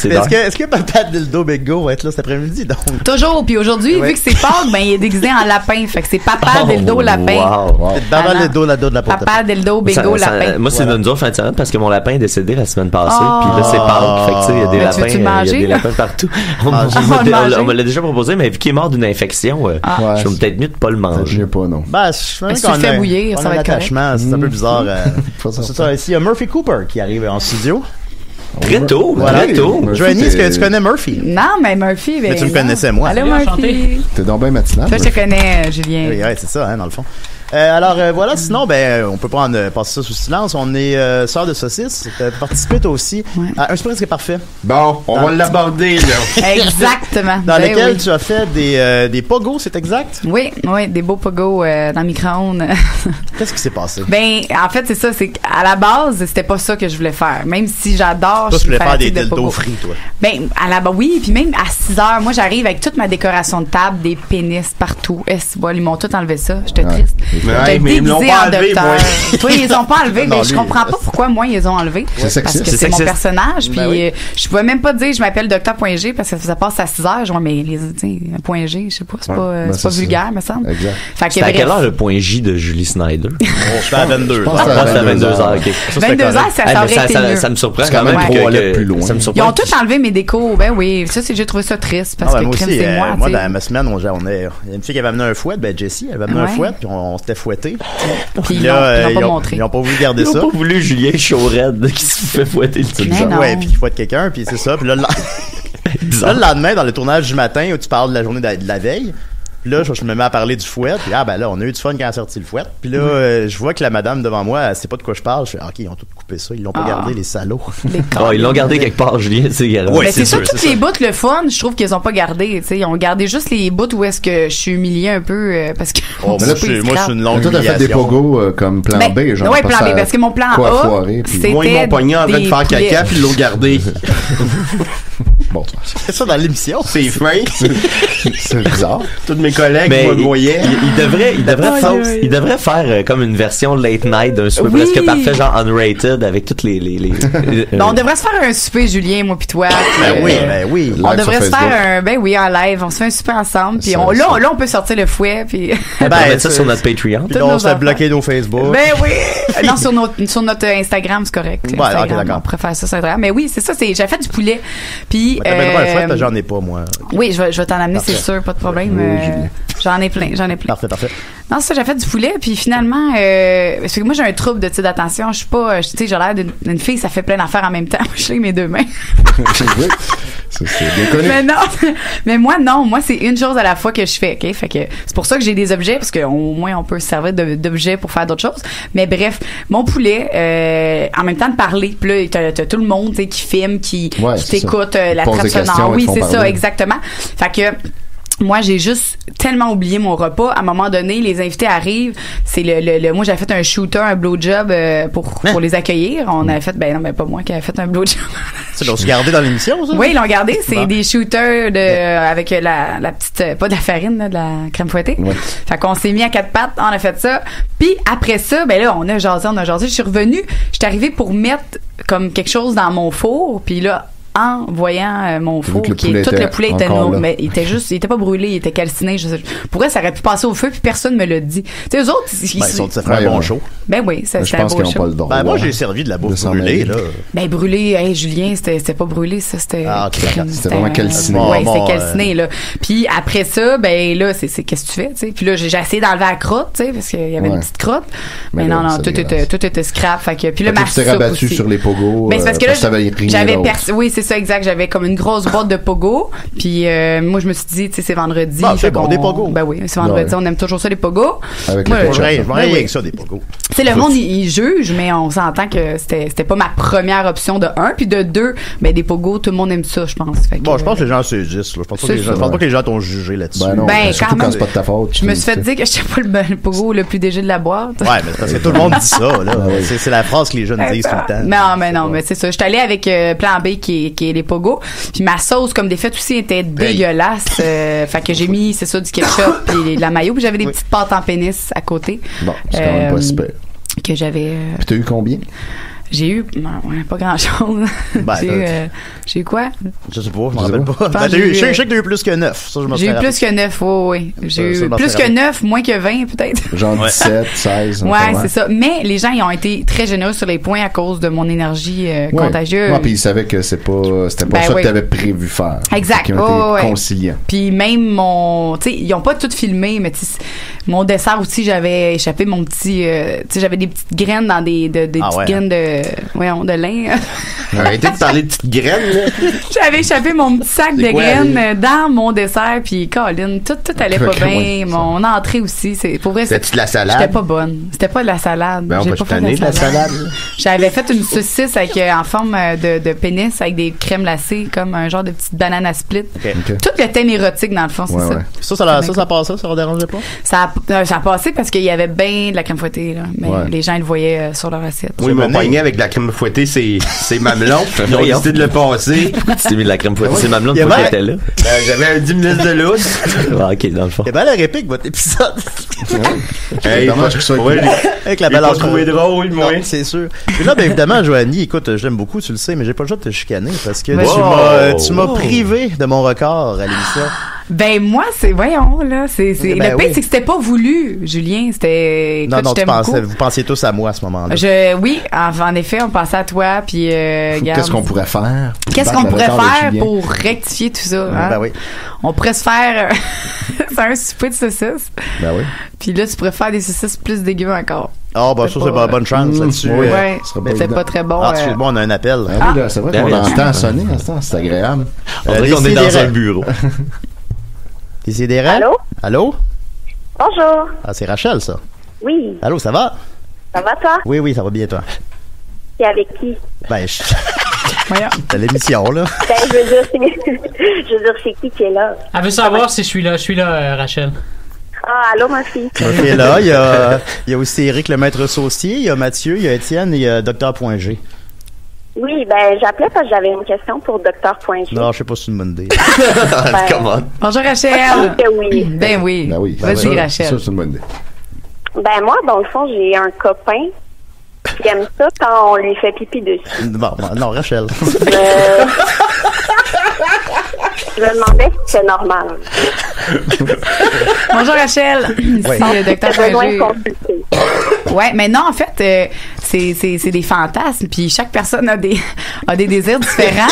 Est-ce que Papa Dildo Bingo va être là cet après-midi, donc? Toujours. Puis aujourd'hui, vu que c'est Pâques, ben, il est déguisé en lapin. Fait que c'est Papa Dildo Lapin. Wow. Papa Dildo Lado de la porte. Papa Dildo Bingo Lapin. Moi, c'est une autre fin de semaine parce que mon lapin est décédé la semaine passée. Puis là, c'est Pâques. Fait que, tu sais, il y a des lapins. Il y a des lapins partout. On me l'a déjà proposé, mais vu qu'il est mort d'une infection, je suis peut-être mieux de pas le manger. Je pas, non. Ben, si tu le fais bouillir, ça va être correct. C'est un peu bizarre. C'est ça. Ici, il y a Murphy Cooper qui arrive en studio. Très tôt, très tôt. Joanie, est-ce que tu connais Murphy? Non, mais Murphy... Mais tu le connaissais, moi. Allô, Murphy. T'es donc bien matinal. Toi, je te connais, Julien. Oui, c'est ça, hein, dans le fond. Alors, voilà, sinon, on peut pas passer ça sous silence. On est sœurs de saucisses. Participe toi aussi à Un Super Presque Parfait. Bon, on va l'aborder, là. Exactement. Dans lequel tu as fait des pogos, c'est exact? Oui, des beaux pogos dans le micro-ondes. Qu'est-ce qui s'est passé? Ben, en fait, c'est ça. C'est qu'à la base, c'était pas ça que je voulais faire. Même si j'adore... Toi, tu voulais faire des dildos frits, toi? Ben, oui. Puis même à 6 heures, moi, j'arrive avec toute ma décoration de table, des pénis partout. Ils m'ont tout enlevé ça. J'étais triste. Mais ils l'ont pas enlevé, moi. Toi, ils les ont pas enlevé, mais je comprends pas pourquoi moi ils les ont enlevés. C'est parce que c'est mon personnage. Puis je pouvais même pas dire je m'appelle Dr.G parce que ça passe à 6 heures. Je vois, mais point G, je sais pas, c'est pas vulgaire, me semble. Exact. C'est à quelle heure le point J de Julie Snyder? Je suis à 22. Je pense que c'est à 22h. 22h, ça aurait été mieux. Ça me surprend quand même 3 lettres plus loin. Ils ont tous enlevé mes décos. Ben oui, ça j'ai trouvé ça triste parce que c'est moi. Moi, dans ma semaine, il y a une fille qui avait amené un fouet, Jessie, elle avait amené un fouet, puis on s'était fouetté. Puis là, ils n'ont pas voulu garder ça. Ils n'ont pas voulu Julien Chaud-Raide qui se fait fouetter le type. Ouais, puis qui fouette quelqu'un, puis c'est ça. Puis là, le lendemain, dans le tournage du matin, où tu parles de la journée de la veille, puis là, je me mets à parler du fouet, puis là, on a eu du fun quand a sorti le fouet. Puis là, je vois que la madame devant moi, elle sait pas de quoi je parle. Je fais, OK, ils ont tout coupé ça. Ils l'ont pas gardé, les salauds. Ils l'ont gardé quelque part, Julien. Mais c'est ça, toutes les bouts, le fun, je trouve qu'ils ont pas gardé. Ils ont gardé juste les bouts où est-ce que je suis humiliée un peu parce que. Moi, je suis une longue humiliation. Toi, t'as fait des pogos comme plan B, genre. Oui, plan B, parce que mon plan A, c'était. Moi, ils m'ont pogné en train de faire caca, puis ils l'ont gardé. Bon, c'est ça dans l'émission. C'est fin. C'est bizarre. Tous mes collègues me voyaient. Il devrait faire comme une version late night d'un souper presque parfait, genre unrated, avec toutes les... On devrait se faire un souper, Julien, moi pis toi. Ben oui. On devrait se faire un live. On se fait un souper ensemble. Puis là, on peut sortir le fouet. Puis on peut mettre ça sur notre Patreon. On se fait bloquer nos Facebook. Ben oui. Non, sur notre Instagram, c'est correct. Ouais, ok, d'accord. On préfère ça sur Instagram. Mais oui, c'est ça. J'ai fait du poulet. Puis. T'amèneras un fouet, parce que j'en ai pas, moi. Oui, je vais t'en amener, c'est sûr, pas de problème. J'en ai plein. Parfait. Non, ça, j'ai fait du poulet, puis finalement, parce que moi, j'ai un trouble de type d'attention. Je suis pas, tu sais, j'ai l'air d'une fille, ça fait plein d'affaires en même temps. Je suis avec mes deux mains. C'est déconné. Mais moi, non. Moi, c'est une chose à la fois que je fais, OK? Fait que c'est pour ça que j'ai des objets, parce qu'au moins, on peut se servir d'objets pour faire d'autres choses. Mais bref, mon poulet, en même temps de parler, puis là, t'as tout le monde, tu sais, qui filme, qui t'écoute, la trappe sonore. Oui, c'est ça, exactement. Fait que, moi, j'ai juste tellement oublié mon repas. À un moment donné, les invités arrivent. C'est moi, j'avais fait un shooter, un blowjob pour les accueillir. On avait fait, pas moi qui avait fait un blowjob. Ils l'ont gardé dans l'émission, ça? Oui, ils l'ont gardé. C'est des shooters avec la petite, pas de la farine, là, de la crème fouettée. Ouais. Fait qu'on s'est mis à 4 pattes, on a fait ça. Puis après ça, là, on a jasé. Je suis revenue. J'étais arrivée pour mettre comme quelque chose dans mon four. Puis là, en voyant mon four, tout le poulet était noir, mais il était pas brûlé, il était calciné. Pour eux, ça aurait pu passer au feu, puis personne me l'a dit. Tu sais, eux autres, ça ferait un bon show. Ben oui, ça c'était un beau show. Moi, j'ai servi de la bouffe brûlée, là. Ben brûlé, Julien, c'était pas brûlé, ça, c'était. C'était vraiment calciné. Ouais, c'était calciné, là. Puis après ça, là, c'est qu'est-ce que tu fais, tu sais. Puis là, j'ai essayé d'enlever la crotte, tu sais, parce qu'il y avait une petite crotte. Mais non, tout était scrap. Fait que, puis là, ma soupe. Tu t'es rabattu sur les pogos. Ben, c'est parce que là, j'avais oui, c'est ça, exact. J'avais comme une grosse boîte de pogo. Puis moi, je me suis dit, tu sais, c'est vendredi. C'est bon, des pogos. Ben oui, c'est vendredi. On aime toujours ça, les pogos. Avec les pogos. Avec ça, des pogos. Tu sais, le monde, il juge, mais on s'entend que c'était pas ma première option de 1. Puis de 2, des pogos, tout le monde aime ça, je pense. Bon, je pense que les gens saisissent. Je pense pas que les gens t'ont jugé là-dessus. Ben, surtout quand c'est pas de ta faute. Je me suis fait dire que j'étais pas le pogo le plus DG de la boîte. Ouais, mais parce que tout le monde dit ça, là. C'est la phrase que les jeunes disent tout le temps. Non, mais c'est ça. J'étais allée avec Plan B qui est les pogos. Puis ma sauce, comme des fêtes aussi, était dégueulasse. Fait que j'ai mis, c'est ça, du ketchup et de la mayo. Puis j'avais des petites pâtes en pénis à côté. Bon, c'est quand même pas super. Que j'avais. Puis t'as eu combien? J'ai eu pas grand-chose. Ben, j'ai eu quoi? Je sais pas, je m'en rappelle pas. Je sais que t'as eu plus que 9. Ça, j'ai eu plus que 9, oui. J'ai eu plus que 9, moins que 20 peut-être. Genre 17, 16. Ouais, c'est ça. Mais les gens, ils ont été très généreux sur les points à cause de mon énergie contagieuse. Ouais, puis ils savaient que c'était pas ça que t'avais prévu faire. Exact. Ils ont été conciliants. Puis même tu sais, ils ont pas tout filmé, mais mon dessert aussi, j'avais échappé mon petit, tu sais, j'avais des petites graines dans des petites graines de lin. Arrêtez de parler de petites graines, là. J'avais échappé mon petit sac de graines dans mon dessert, puis Colin, tout allait pas bien. Mon entrée aussi, pour vrai, c'était de la salade. J'étais pas bonne. C'était pas de la salade. Ben, j'ai pas fait de la salade. J'avais fait une saucisse avec en forme de pénis avec des crèmes glacées, comme un genre de petite banane à split. Okay. Tout le thème érotique dans le fond, c'est ça. Ouais. Ça passait, ça leur dérangeait pas? Ça a passé parce qu'il y avait bien de la crème fouettée, là. Mais les gens, ils le voyaient sur leur assiette. Oui, ils m'ont pogné avec de la crème fouettée, c'est mamelon. Ils ont décidé de le passer. Pourquoi tu t'es mis de la crème fouettée? C'est mamelon de fois qui était là. J'avais un 10 minutes de lousse. Ok, dans le fond. C'est bien la réplique, votre épisode. Dommage que ça avec la balance. J'ai pas trouvé drôle, moi. C'est sûr. Et là, ben, évidemment, Joanie, écoute, j'aime beaucoup, tu le sais, mais j'ai pas le choix de te chicaner parce que tu m'as privé de mon record à l'émission. Ben moi voyons là, c'est le pire c'est que c'était pas voulu, Julien, c'était non vous pensiez tous à moi à ce moment-là. Oui, en effet, on pensait à toi puis qu'est-ce qu'on pourrait faire? Qu'est-ce qu'on pourrait faire pour rectifier tout ça, hein? Ben oui. On pourrait se faire un souper de saucisses. Ben oui. Puis là tu pourrais faire des saucisses plus dégueu encore. Ah, bah, ça, c'est pas bonne chance là-dessus. Oui, mais c'est pas très bon. Ah, excuse-moi, on a un appel. Ah, oui, là, c'est vrai qu'on entend sonner, c'est agréable. On dirait qu'on est dans un bureau. Décidérez. Allô? Allô? Bonjour. Ah, c'est Rachel, ça. Oui. Allô, ça va? Ça va, toi? Oui, ça va bien, toi. C'est avec qui? Ben, t'as l'émission, là. Ben, je veux dire, c'est qui est là? Elle veut savoir si je suis là, Rachel. Ah, allô, ma fille. Murphy est là. Il y a aussi Éric, le maître saucier. Il y a Mathieu, il y a Étienne et il y a Dr.G. Oui, ben, j'appelais parce que j'avais une question pour Dr.G. Non, je sais pas si c'est une bonne idée. Comment? Bonjour, Rachel. Oui. Ben oui. Vas-y, Rachel. Ça, c'est une bonne idée. Ben, moi, dans le fond, j'ai un copain qui aime ça quand on lui fait pipi dessus. Bon, non, Rachel. Je me demandais si c'est normal. Bonjour Rachel, c'est Dr.G. Ouais, mais non, en fait, c'est des fantasmes, puis chaque personne a des désirs différents.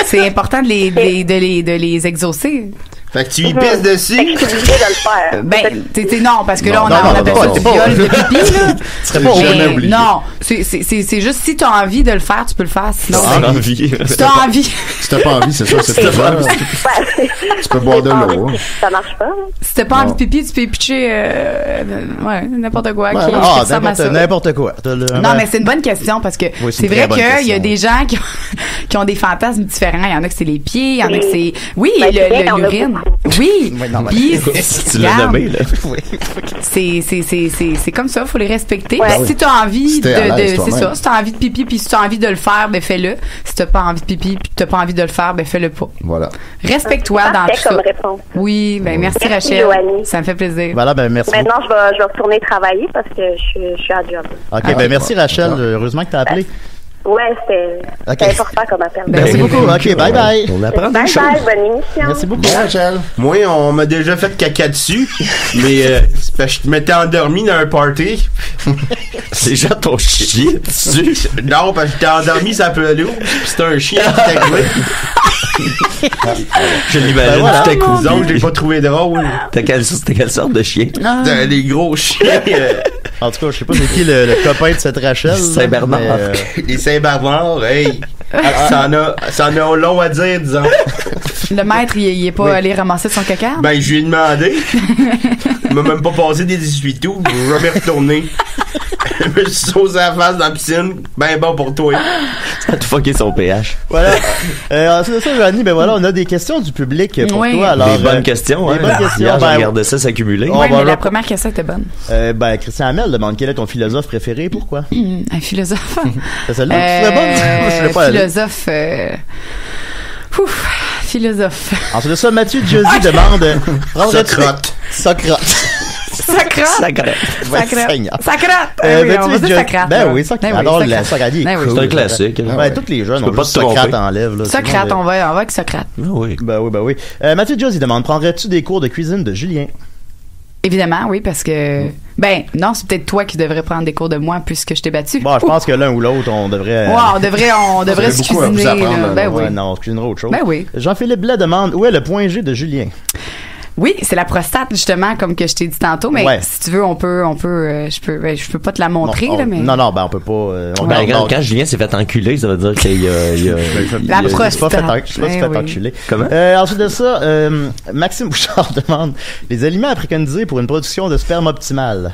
C'est important de les exaucer. Fait que tu y pisses dessus. Fait que je suis obligée de le faire. Ben, non, parce que là, on appelle ça du viol de pipi, là. Tu serais pas jamais oublié. Non, c'est juste si t'as envie de le faire, tu peux le faire. Sinon, si t'as envie. Si t'as pas envie, c'est ça, c'est pas tu peux boire de l'eau. Ça marche pas. Si t'as pas envie de pipi, tu peux pitcher, n'importe quoi. N'importe quoi. Non, mais c'est une bonne question parce que c'est vrai qu'il y a des gens qui ont des fantasmes différents. Il y en a que c'est les pieds, il y en a que c'est, l'urine. Oui. Puis, tu l'as nommé, là. C'est comme ça, faut les respecter. Ouais. Si t'as envie c'est ça. Si t'as envie de pipi puis si t'as envie de le faire, ben fais-le. Si t'as pas envie de pipi puis t'as pas envie de le faire, ben fais-le pas. Voilà. Respecte-toi dans tout ça. Réponse. Oui, ben merci Rachel. Joanie. Ça me fait plaisir. Voilà, ben merci. Maintenant, je vais retourner travailler parce que je suis à job. OK, ben merci Rachel. Heureusement que t'as appelé. Ouais, c'était important comme appel. Merci beaucoup. OK, bye bye. On apprend des choses. Bye, bonne émission. Merci beaucoup. Rachel. Moi, on m'a déjà fait caca dessus, mais c'est parce que je m'étais endormi dans un party. Les gens t'ont chié dessus. Non, parce que j'étais endormi, ça pelouse, pis c'était un chien qui était arrivé. Je l'imagine, c'était cool. Donc, je l'ai pas trouvé drôle. C'était quelle sorte de chien? Des gros chiens. En tout cas, je sais pas c'est qui le copain de cette Rachel. Saint-Bernard. Les Saint-Bernard, hey. Ça en a long à dire, disons. Le maître, il est pas allé ramasser son caca? Ben, je lui ai demandé. Il m'a même pas passé des 18 tout. Je vais jamais retourner. Je me suis saucé à la face dans la piscine. Ben bon pour toi. Ça a tout fucké son pH. Voilà. C'est ça, Joanie. Ben voilà, on a des questions du public pour toi. Alors, des bonnes questions. Des bonnes questions. Hier, j'ai regardé ça s'accumuler. Oui, mais la première question était bonne. Christian Hamel demande quel est ton philosophe préféré. Pourquoi? Un philosophe? C'est celle-là qui serait bonne? Philosophe... philosophe. Ensuite de ça, Mathieu Josie demande... Socrate. C'est Ça crotte. Ça crotte. Ça crotte. On va dire ça crotte. Ben oui, ça crotte. Alors, la Socrate, c'est un classique. Ben, tous les jeunes ont juste Socrate en lèvres. Socrate, on va avec Socrate. Oui. Ben oui. Mathieu Jones, il demande, prendrais-tu des cours de cuisine de Julien? Évidemment, oui, parce que... Ben, non, c'est peut-être toi qui devrais prendre des cours de moi puisque je t'ai battu. Bon, je pense que l'un ou l'autre, on devrait... Ouais, on devrait se cuisiner. Ben oui. Non, on se cuisinera autre chose. Ben oui. Jean-Philippe Blais demande, où est le point G de Julien? Oui, c'est la prostate, justement, comme que je t'ai dit tantôt, mais si tu veux, je peux pas te la montrer, là, mais... Non, ben, on peut pas, quand Julien s'est fait enculer, ça veut dire qu'il y a la prostate. Je suis pas fait enculer. Comment? Ensuite de ça, Maxime Bouchard demande, les aliments à préconiser pour une production de sperme optimale.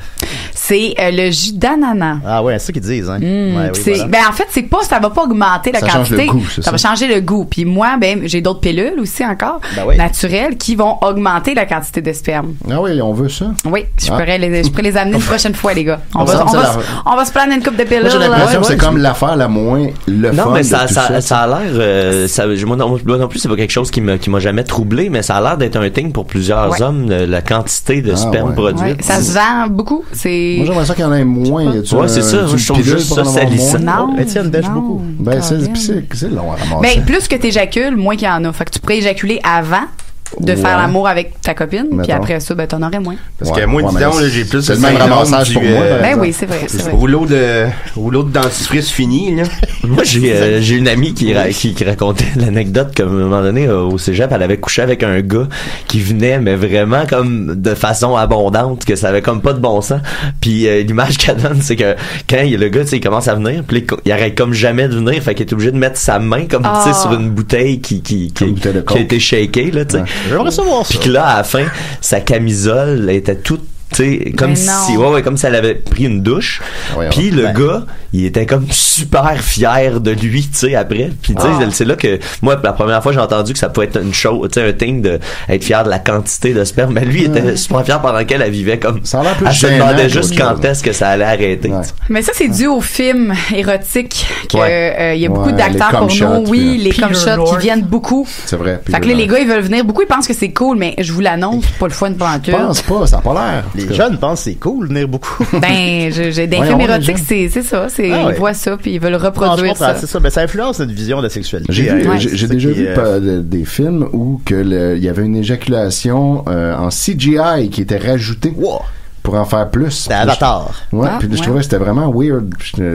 C'est le jus d'ananas. Ah ouais, c'est ça qu'ils disent, hein. Ouais, oui, voilà. Ben, en fait, ça va pas augmenter la quantité. Change le goût, ça va changer le goût. Puis moi, ben, j'ai d'autres pilules aussi encore, naturelles, qui vont augmenter la quantité de sperme. Ah oui, on veut ça. Oui, je pourrais les amener une prochaine fois, les gars. On va se prendre une coupe de pilules. Moi, j'ai l'impression que c'est comme l'affaire la moins fun. Non, mais ça a l'air, moi non plus, c'est pas quelque chose qui m'a jamais troublé, mais ça a l'air d'être un thing pour plusieurs hommes, la quantité de sperme produite. Ouais, ça se vend beaucoup. Moi, j'aimerais ça qu'il y en ait moins. Ouais, c'est ça. Je trouve juste ça salissant. Non. Étienne dèche beaucoup. Ben, c'est long à ramasser. Ben, plus que t'éjacules, moins qu'il y en a. Fait que tu pourrais éjaculer avant de faire l'amour avec ta copine, puis après ça, ben, t'en aurais moins. Parce que moi, disons, j'ai plus le même ramassage pour moi. Ben oui, c'est vrai. Rouleau de dentifrice fini, là. Moi, j'ai une amie qui racontait l'anecdote qu'à un moment donné, au cégep, elle avait couché avec un gars qui venait, mais vraiment comme de façon abondante, que ça avait comme pas de bon sens. Puis l'image qu'elle donne, c'est que quand le gars, tu sais, il commence à venir, puis il arrête comme jamais de venir, fait qu'il est obligé de mettre sa main comme, tu sais, sur une bouteille qui a été shakée, là, tu sais. J'aimerais savoir ça. Puis que là, à la fin, sa camisole était toute, tu sais, comme si elle avait pris une douche. Puis le gars, il était comme super fier de lui, tu sais, après. Puis tu sais, c'est là que moi, la première fois, j'ai entendu que ça pouvait être une chose, tu sais, un thing de être fier de la quantité de sperme. Mais lui, il était super fier pendant qu'elle vivait comme. Ça a l'air plus elle se demandait juste quand est-ce que ça allait arrêter. Mais ça, c'est dû au film érotique qu'il y a beaucoup d'acteurs porno. Oui, les cum shots qui viennent beaucoup. C'est vrai. Fait que là, les gars, ils veulent venir beaucoup. Ils pensent que c'est cool, mais je vous l'annonce, pas le fun de pantoute. Je pense pas, ça a pas l'air. Les jeunes pensent que c'est cool venir beaucoup. Ben, j'ai des films érotiques, c'est ça. Ils voient ça, puis ils veulent reproduire ça. C'est ça. Ben, ça influence notre vision de la sexualité. J'ai déjà vu des films où il y avait une éjaculation en CGI qui était rajoutée. Pour en faire plus. C'était Avatar. Ouais, puis je trouvais que c'était vraiment weird.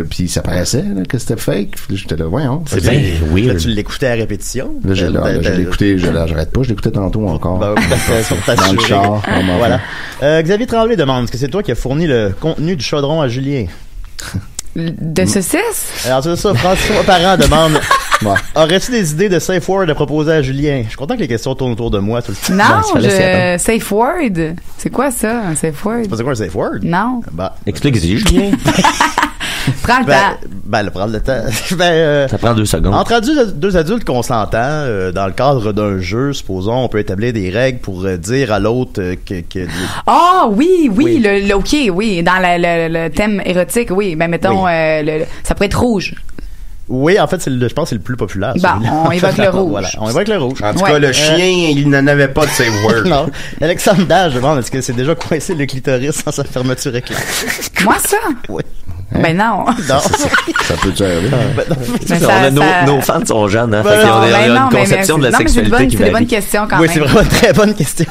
Puis ça paraissait là, que c'était fake. J'étais là, voyons. C'est bien weird. Là, tu l'écoutais à répétition. Là, je l'écoutais, j'arrête pas, je l'écoutais tantôt encore. Dans le char. Voilà. Xavier Tremblay demande, est-ce que c'est toi qui as fourni le contenu du chaudron à Julien? De saucisse? Alors, c'est ça, François Parent demande, aurais-tu des idées de safe word à proposer à Julien? Je suis content que les questions tournent autour de moi tout le temps. Non, safe word. C'est quoi ça, un safe word? C'est pas quoi un safe word? Non. Explique-y, Julien. Prends le temps. Prendre le temps. Ça prend 2 secondes. Entre deux adultes consentants, dans le cadre d'un jeu, supposons, on peut établir des règles pour dire à l'autre que... Ah, oui, OK, oui, dans le thème érotique, oui. Ben, mettons, ça pourrait être rouge. Oui, en fait, je pense que c'est le plus populaire. On évoque le rouge. Voilà, on évoque le rouge. En tout cas, le chien, il n'en avait pas de safe word. Non. Alexandre Dage demande, est-ce que c'est déjà coincé le clitoris sans sa fermeture éclair? Moi, ça? Oui. Ben non. Ça peut arriver. Nos fans sont jeunes, hein. Fait qu'ils ont une conception de la sexualité qui varie. C'est une bonne question quand même. Oui, c'est vraiment une très bonne question.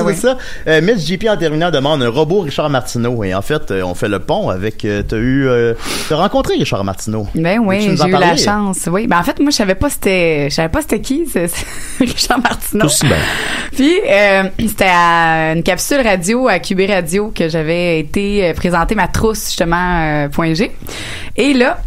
C'est ça. Miss JP en terminant demande un robot Richard Martineau. Et en fait, on fait le pont avec. T'as rencontré Richard Martineau. Ben oui, j'ai eu la chance. Oui. Ben en fait, moi, je savais pas c'était qui, Richard Martineau. Aussi bien. Puis c'était à une capsule radio à QB Radio que j'avais été présenter ma trousse justement point G. Et là,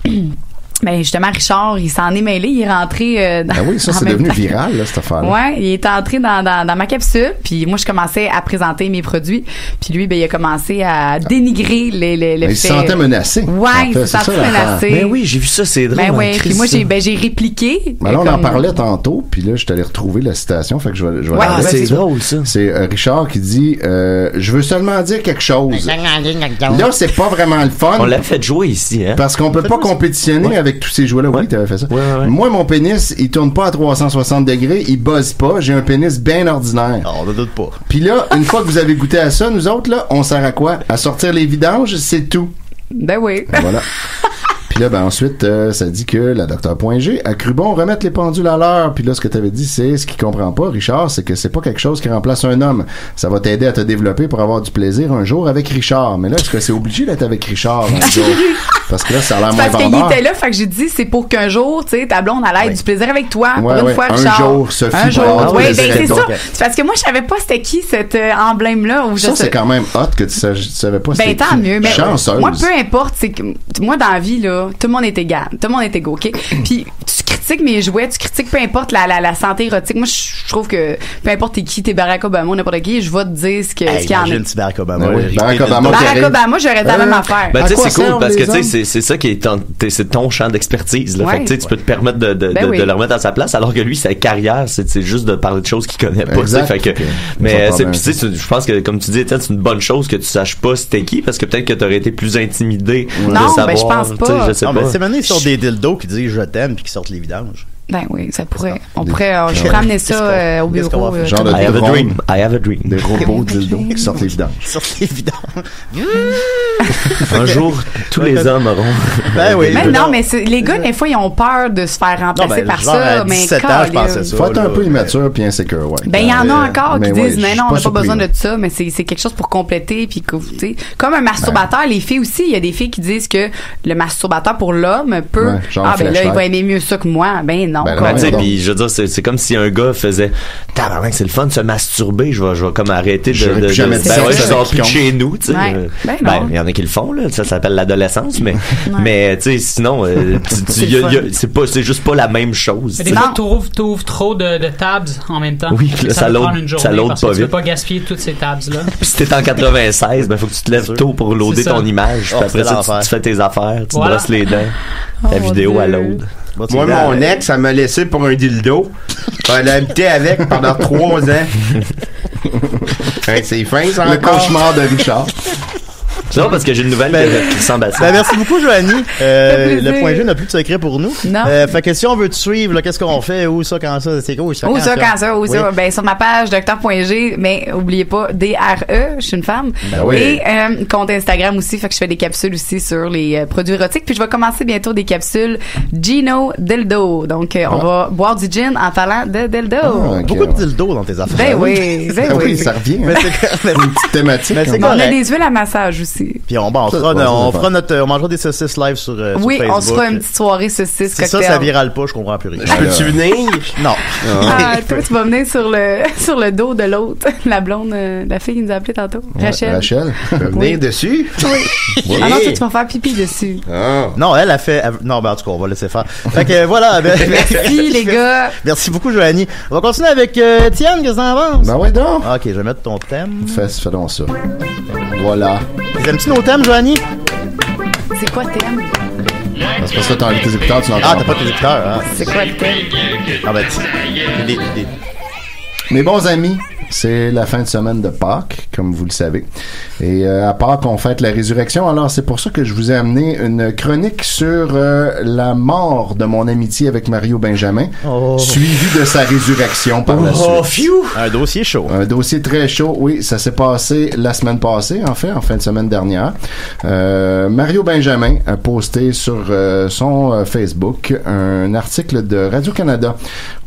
ben justement, Richard, il s'en est mêlé, il est rentré dans... Ah oui, ça, c'est devenu viral, là, cette affaire-là. Ouais, il est entré dans ma capsule, puis moi, je commençais à présenter mes produits, puis lui, ben, il a commencé à dénigrer les faits. Il se sentait menacé. Ouais, il se sentait menacé. Ben oui, j'ai vu ça, c'est drôle. Ben oui, puis moi, j'ai répliqué. Ben là, on en parlait tantôt, puis là, je suis allé retrouver la citation, fait que je vais la c'est drôle, ça. C'est Richard qui dit je veux seulement dire quelque chose. Là, c'est pas vraiment le fun. On l'a fait jouer ici, hein. Parce qu'on peut pas compétitionner avec avec tous ces jouets-là, oui, t'avais fait ça. Ouais. Moi, mon pénis, il tourne pas à 360 degrés, il buzz pas, j'ai un pénis bien ordinaire. On ne doute pas. Puis là, une fois que vous avez goûté à ça, nous autres, là, on sert à quoi? À sortir les vidanges, c'est tout. Ben oui. Voilà. Puis là, ben ensuite, ça dit que la Dr.G a cru bon remettre les pendules à l'heure. Puis là, ce que t'avais dit, c'est ce qu'il comprend pas, Richard, c'est que c'est pas quelque chose qui remplace un homme. Ça va t'aider à te développer pour avoir du plaisir un jour avec Richard. Mais là, est-ce que c'est obligé d'être avec Richard un jour? Parce que là, ça a l'air moins vendeur. Parce qu'il était là, fait que j'ai dit, c'est pour qu'un jour, tu sais, ta blonde, elle ait du plaisir avec toi. Pour une fois, Richard. Un jour, Sophie. Un jour. Oui, ben c'est ça. Donc, C'est parce que moi, je savais pas c'était qui cet emblème-là. Ça, c'est quand même hot que tu savais pas c'était qui. Ben, tant mieux. Mais chanceuse. moi, peu importe, c'est que, moi, dans la vie, là, tout le monde est égal. Tout le monde est égaux, OK? Puis, tu critiques mes jouets, tu critiques peu importe la santé érotique. Moi, je trouve que peu importe t'es Barack Obama ou n'importe qui, je vais te dire ce qu'il y en a. J'ai un petit Barack Obama. Barack Obama, j'aurais la même affaire. Ben, tu sais, c'est cool parce que, tu sais, c'est ça qui est c'est ton champ d'expertise, là. Fait que, tu peux te permettre de le remettre à sa place, alors que lui, sa carrière, c'est juste de parler de choses qu'il connaît pas, tu sais. Fait que, mais, tu sais, je pense que, comme tu dis, c'est une bonne chose que tu saches pas c'était qui, parce que peut-être que t'aurais été plus intimidé de savoir. Non, ben, je pense pas. Je sais pas. Mais c'est maintenant, ils sortent des dildos qui disent je t'aime puis qui sortent les vidanges. Ben oui, ça pourrait. Je pourrais ramener ça au bureau. Genre de I have a dream. Des robots dildos qui sortent les vidanges. Un jour, tous les hommes auront. Ben oui. Mais non, mais les gars, des fois, ils ont peur de se faire remplacer par ça. Mais 17 ans, je pensais ça. Faut être un peu immature puis insécure, ouais. Ben, il y en a encore qui disent, mais non, on n'a pas besoin de de ça, mais c'est quelque chose pour compléter. Puis, tu sais, comme un masturbateur, les filles aussi, il y a des filles qui disent que le masturbateur pour l'homme peut. Ben là, il va aimer mieux ça que moi. Ben non. Puis je veux dire, c'est comme si un gars faisait tabarnak, c'est le fun de se masturber, je vais comme arrêter de je sors plus de chez nous, tu sais. Ben il y en a qui le font là, ça s'appelle l'adolescence, mais tu sais sinon c'est juste pas la même chose. Mais des fois t'ouvres trop de tabs en même temps. Oui, là, ça load pas vite. Tu peux pas gaspiller toutes ces tabs là. Puis si t'es en 96, ben faut que tu te lèves tôt pour loader ton image, puis après ça tu fais tes affaires, tu te brosses les dents, la vidéo à load. Moi, mon ex, elle m'a laissé pour un dildo. Elle a habité avec pendant 3 ans. C'est fin, ça, le cauchemar de Richard. Non, parce que j'ai une nouvelle qui semble assez. Ben, merci beaucoup, Joanie. Le point G n'a plus de secret pour nous. Non. Fait que si on veut te suivre, là, qu'est-ce qu'on fait? Où ça, quand ça? C'est quoi? Où ça, quand ça? Ben, sur ma page, Dr.G, mais oubliez pas, DRE, je suis une femme. Ben oui. Et, compte Instagram aussi, fait que je fais des capsules aussi sur les produits érotiques. Puis je vais commencer bientôt des capsules Gino Dildo. Donc, on va boire du gin en parlant de dildo. Beaucoup de dildo dans tes affaires. Ben oui, ça revient. C'est une petite thématique. On a des huiles à massage aussi. Puis on mangera des saucisses live sur oui, Facebook. on se fera une petite soirée saucisses cocktail. Ça virale pas, je comprends plus rien. Peux-tu venir? Non. Toi, tu vas venir sur le dos de l'autre, la blonde, la fille qui nous a appelé tantôt. Rachel. Rachel. Venir dessus? Oui. Ah non, tu vas faire pipi dessus. Non, elle a fait. Non, ben en tout cas, on va laisser faire. Fait que voilà. Merci les gars. Merci beaucoup, Joanie. On va continuer avec Étienne, qu'est-ce que t'en penses? Ben ouais, donc. Ok, je vais mettre ton thème. Fais donc ça. Voilà. Aimes-tu nos thèmes, Joanie? C'est quoi le thème? C'est parce que t'as enlevé tes écouteurs, tu l'entends. Ah, t'as pas tes écouteurs, hein? C'est quoi le thème? Ah, ben, Mes bons amis, c'est la fin de semaine de Pâques, comme vous le savez. Et à Pâques, on fête la résurrection. Alors, c'est pour ça que je vous ai amené une chronique sur la mort de mon amitié avec Mario Benjamin, suivie de sa résurrection par la suite. Un dossier chaud. Un dossier très chaud, oui. Ça s'est passé la semaine passée, en fin de semaine dernière. Mario Benjamin a posté sur son Facebook un article de Radio-Canada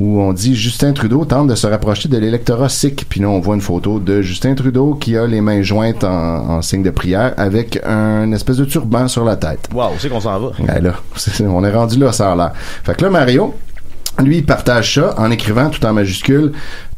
où on dit « Justin Trudeau tente de se rapprocher de l'électorat sikh ». Puis là, on voit une photo de Justin Trudeau qui a les mains jointes en signe de prière avec un espèce de turban sur la tête. Wow, c'est qu'on s'en va. Ben là, on est rendu là, ça a l'air. Fait que là, Mario, lui, il partage ça en écrivant tout en majuscule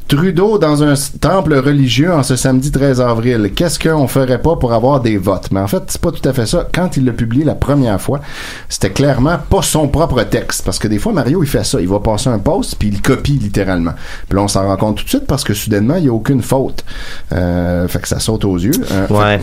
Trudeau dans un temple religieux en ce samedi 13 avril. Qu'est-ce qu'on ferait pas pour avoir des votes? Mais en fait, c'est pas tout à fait ça. Quand il l'a publié la première fois, c'était clairement pas son propre texte. Parce que des fois, Mario, il fait ça. Il va passer un post, puis il copie littéralement. Puis là, on s'en rend compte tout de suite parce que soudainement, il y a aucune faute. Fait que ça saute aux yeux.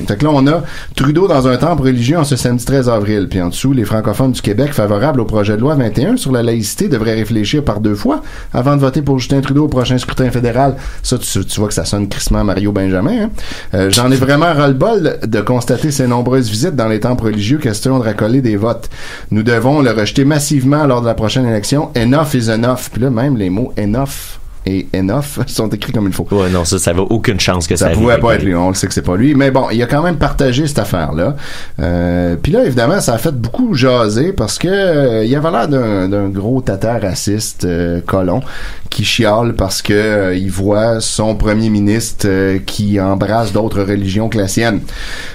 Fait que là, on a Trudeau dans un temple religieux en ce samedi 13 avril. Puis en dessous, les francophones du Québec favorables au projet de loi 21 sur la laïcité devraient réfléchir par 2 fois avant de voter pour Justin Trudeau au prochain scrutin fédéral. fédéral. Ça, tu vois que ça sonne crissement Mario Benjamin. Hein? J'en ai vraiment ras-le-bol de constater ces nombreuses visites dans les temples religieux, question de racoler des votes. Nous devons le rejeter massivement lors de la prochaine élection. Enough is enough. Puis là, même les mots enough et enough sont écrits comme il faut. Ouais, non, ça vaut aucune chance que ça arrive. Ça pouvait pas être lui, on le sait que c'est pas lui. Mais bon, il a quand même partagé cette affaire-là. Puis là, évidemment, ça a fait beaucoup jaser parce que il avait l'air d'un gros tata raciste colon qui chiale parce que il voit son premier ministre qui embrasse d'autres religions que la sienne.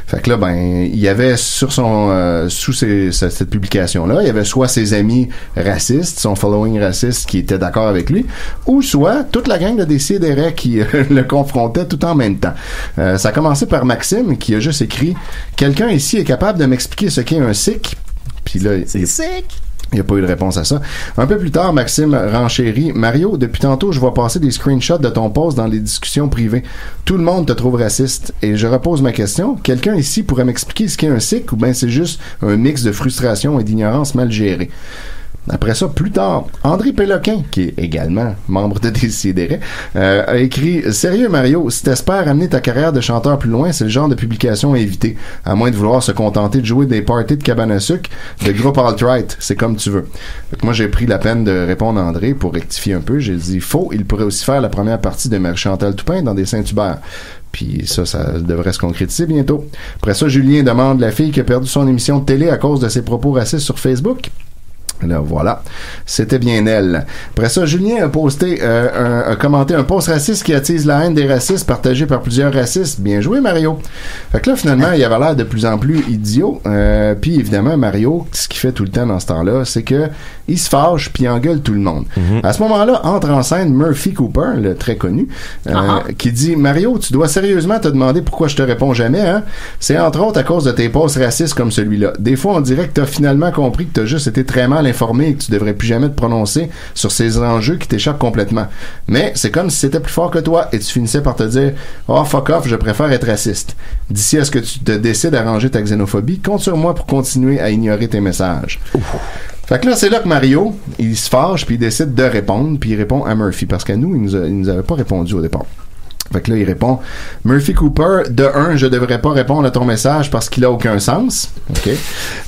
Fait que là, ben, il y avait sur son sous cette publication-là, il y avait soit ses amis racistes, son following raciste qui était d'accord avec lui, ou soit toute la gang de Décideret qui le confrontait tout en même temps. Ça a commencé par Maxime qui a juste écrit « Quelqu'un ici est capable de m'expliquer ce qu'est un sikh? » Puis là, c'est sikh! Il n'y a pas eu de réponse à ça. Un peu plus tard, Maxime renchérit. Mario, depuis tantôt, je vois passer des screenshots de ton post dans les discussions privées. Tout le monde te trouve raciste. Et je repose ma question. Quelqu'un ici pourrait m'expliquer ce qu'est un sikh ou bien c'est juste un mix de frustration et d'ignorance mal gérée? Après ça, plus tard, André Péloquin, qui est également membre de Décideret, a écrit « Sérieux Mario, si t'espères amener ta carrière de chanteur plus loin, c'est le genre de publication à éviter, à moins de vouloir se contenter de jouer des parties de cabane à sucre, de groupe alt-right, c'est comme tu veux. » Moi, j'ai pris la peine de répondre à André pour rectifier un peu. J'ai dit « Faux, il pourrait aussi faire la première partie de Marie-Chantal Toupin dans des Saint-Hubert. » Puis ça devrait se concrétiser bientôt. Après ça, Julien demande la fille qui a perdu son émission de télé à cause de ses propos racistes sur Facebook. Là, voilà. C'était bien elle. Après ça, Julien a posté, a commenté un post raciste qui attise la haine des racistes partagé par plusieurs racistes. Bien joué, Mario. Fait que là, finalement, il avait l'air de plus en plus idiot. Puis évidemment, Mario, ce qu'il fait tout le temps dans ce temps-là, c'est que il se fâche puis il engueule tout le monde. À ce moment-là, entre en scène Murphy Cooper, le très connu, qui dit « Mario, tu dois sérieusement te demander pourquoi je te réponds jamais, hein? C'est entre autres à cause de tes posts racistes comme celui-là. Des fois, on dirait que t'as finalement compris que t'as juste été très mal informé et que tu devrais plus jamais te prononcer sur ces enjeux qui t'échappent complètement. Mais c'est comme si c'était plus fort que toi et tu finissais par te dire « Oh, fuck off, je préfère être raciste. » D'ici à ce que tu te décides à ranger ta xénophobie, compte sur moi pour continuer à ignorer tes messages. Fait que là, c'est là que Mario, il se fâche puis il décide de répondre puis il répond à Murphy parce qu'à nous, il nous avait pas répondu au départ. Fait que là, il répond « Murphy Cooper, de 1, je devrais pas répondre à ton message parce qu'il a aucun sens. OK.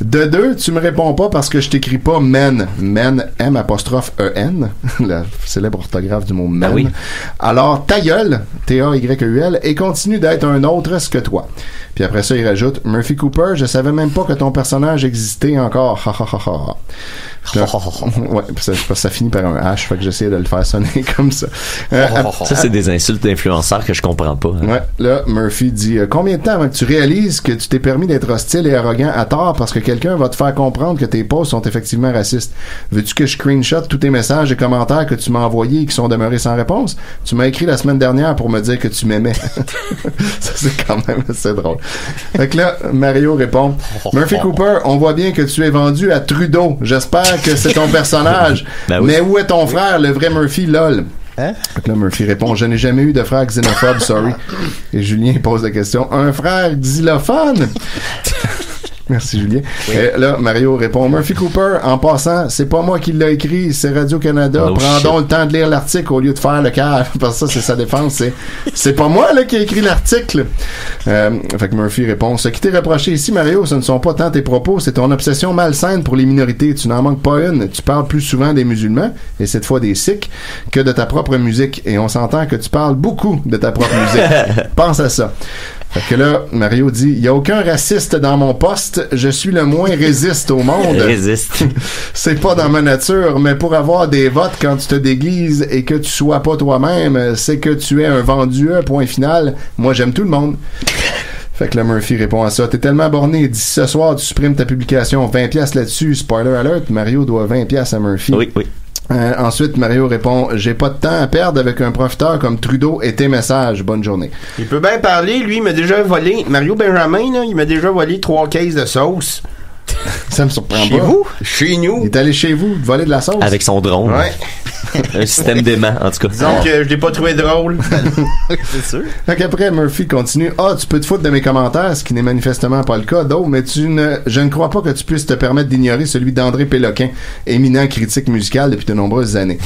De 2, tu me réponds pas parce que je t'écris pas men. Men, M'-E-N, la célèbre orthographe du mot men. Ah oui. Alors, ta gueule, T-A-Y-E-L, et continue d'être un autre ce que toi. » Puis après ça, il rajoute « Murphy Cooper, je savais même pas que ton personnage existait encore. Ha ha ha ha. » Ouais, ça finit par un H, fait que j'essaie de le faire sonner comme ça. Ça, c'est des insultes d'influenceurs que je comprends pas. Hein. Ouais, là, Murphy dit combien de temps avant que tu réalises que tu t'es permis d'être hostile et arrogant à tort parce que quelqu'un va te faire comprendre que tes posts sont effectivement racistes? Veux-tu que je screenshot tous tes messages et commentaires que tu m'as envoyés et qui sont demeurés sans réponse? Tu m'as écrit la semaine dernière pour me dire que tu m'aimais. Ça, c'est quand même assez drôle. Fait que là, Mario répond Murphy Cooper, on voit bien que tu es vendu à Trudeau. J'espère que c'est ton personnage. Ben oui. Mais où est ton frère, le vrai Murphy, lol? Hein? Fait que là, Murphy répond je n'ai jamais eu de frère xénophobe, sorry. Et Julien pose la question un frère xylophone? Merci Julien. Oui. Et là, Mario répond Murphy Cooper, en passant, c'est pas moi qui l'ai écrit, c'est Radio-Canada. Oh, prends donc le temps de lire l'article au lieu de faire le cave. Parce que ça, c'est sa défense. C'est pas moi là qui ai écrit l'article. Fait que Murphy répond ce qui t'est reproché ici, Mario, ce ne sont pas tant tes propos, c'est ton obsession malsaine pour les minorités. Tu n'en manques pas une. Tu parles plus souvent des musulmans, et cette fois des sikhs, que de ta propre musique. Et on s'entend que tu parles beaucoup de ta propre musique. Pense à ça. Fait que là, Mario dit, il y a aucun raciste dans mon poste, je suis le moins résiste au monde. Résiste. C'est pas dans ma nature, mais pour avoir des votes quand tu te déguises et que tu sois pas toi-même, c'est que tu es un vendu, point final. Moi, j'aime tout le monde. Fait que là, Murphy répond à ça. T'es tellement borné, d'ici ce soir, tu supprimes ta publication. 20$ là-dessus. Spoiler alert, Mario doit 20$ à Murphy. Oui, oui. Ensuite, Mario répond j'ai pas de temps à perdre avec un profiteur comme Trudeau et tes messages. Bonne journée. Il peut bien parler. Lui, il m'a déjà volé. Mario Benjamin, là, il m'a déjà volé 3 caisses de sauce. Ça me surprend chez pas. Chez vous? Chez nous. Il est allé chez vous voler de la sauce? Avec son drone. Ouais. Un système d'aimant, en tout cas. Disons que je l'ai pas trouvé drôle. C'est sûr. Fait qu'après, Murphy continue. Tu peux te foutre de mes commentaires, ce qui n'est manifestement pas le cas. Mais je ne crois pas que tu puisses te permettre d'ignorer celui d'André Péloquin, éminent critique musical depuis de nombreuses années.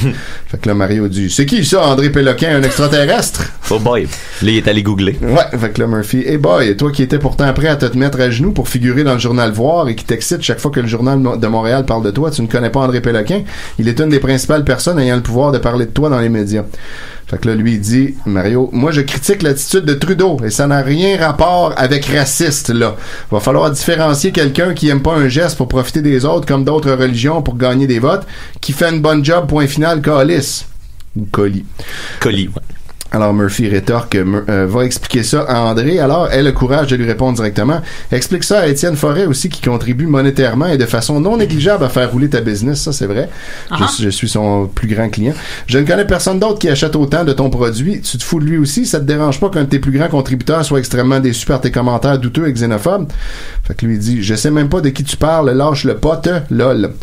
Fait que là, Mario dit, c'est qui ça, André Péloquin, un extraterrestre? Oh boy. Là, il est allé googler. Ouais, fait que là, Murphy, hey boy, toi qui étais pourtant prêt à te mettre à genoux pour figurer dans le journal Voir et qui t'excite chaque fois que le journal de Montréal parle de toi, tu ne connais pas André Péloquin? Il est une des principales personnes ayant le pouvoir de parler de toi dans les médias. Fait que là, lui, il dit, Mario, moi, je critique l'attitude de Trudeau et ça n'a rien rapport avec raciste, là. Va falloir différencier quelqu'un qui aime pas un geste pour profiter des autres comme d'autres religions pour gagner des votes, qui fait une bonne job, point final, calice. Ou colis. Colis, ouais. Alors Murphy rétorque, va expliquer ça à André. Alors, elle a le courage de lui répondre directement. Explique ça à Étienne Forêt aussi, qui contribue monétairement et de façon non négligeable à faire rouler ta business. Ça, c'est vrai. Je suis son plus grand client. Je ne connais personne d'autre qui achète autant de ton produit. Tu te fous de lui aussi? Ça te dérange pas qu'un de tes plus grands contributeurs soit extrêmement déçu par tes commentaires douteux et xénophobes? Fait que lui, il dit, je sais même pas de qui tu parles. Lâche le pote, lol.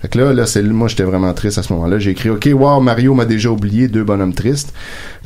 Fait que là, moi, j'étais vraiment triste à ce moment-là. J'ai écrit, OK, wow, Mario m'a déjà oublié, 2 bonhommes tristes.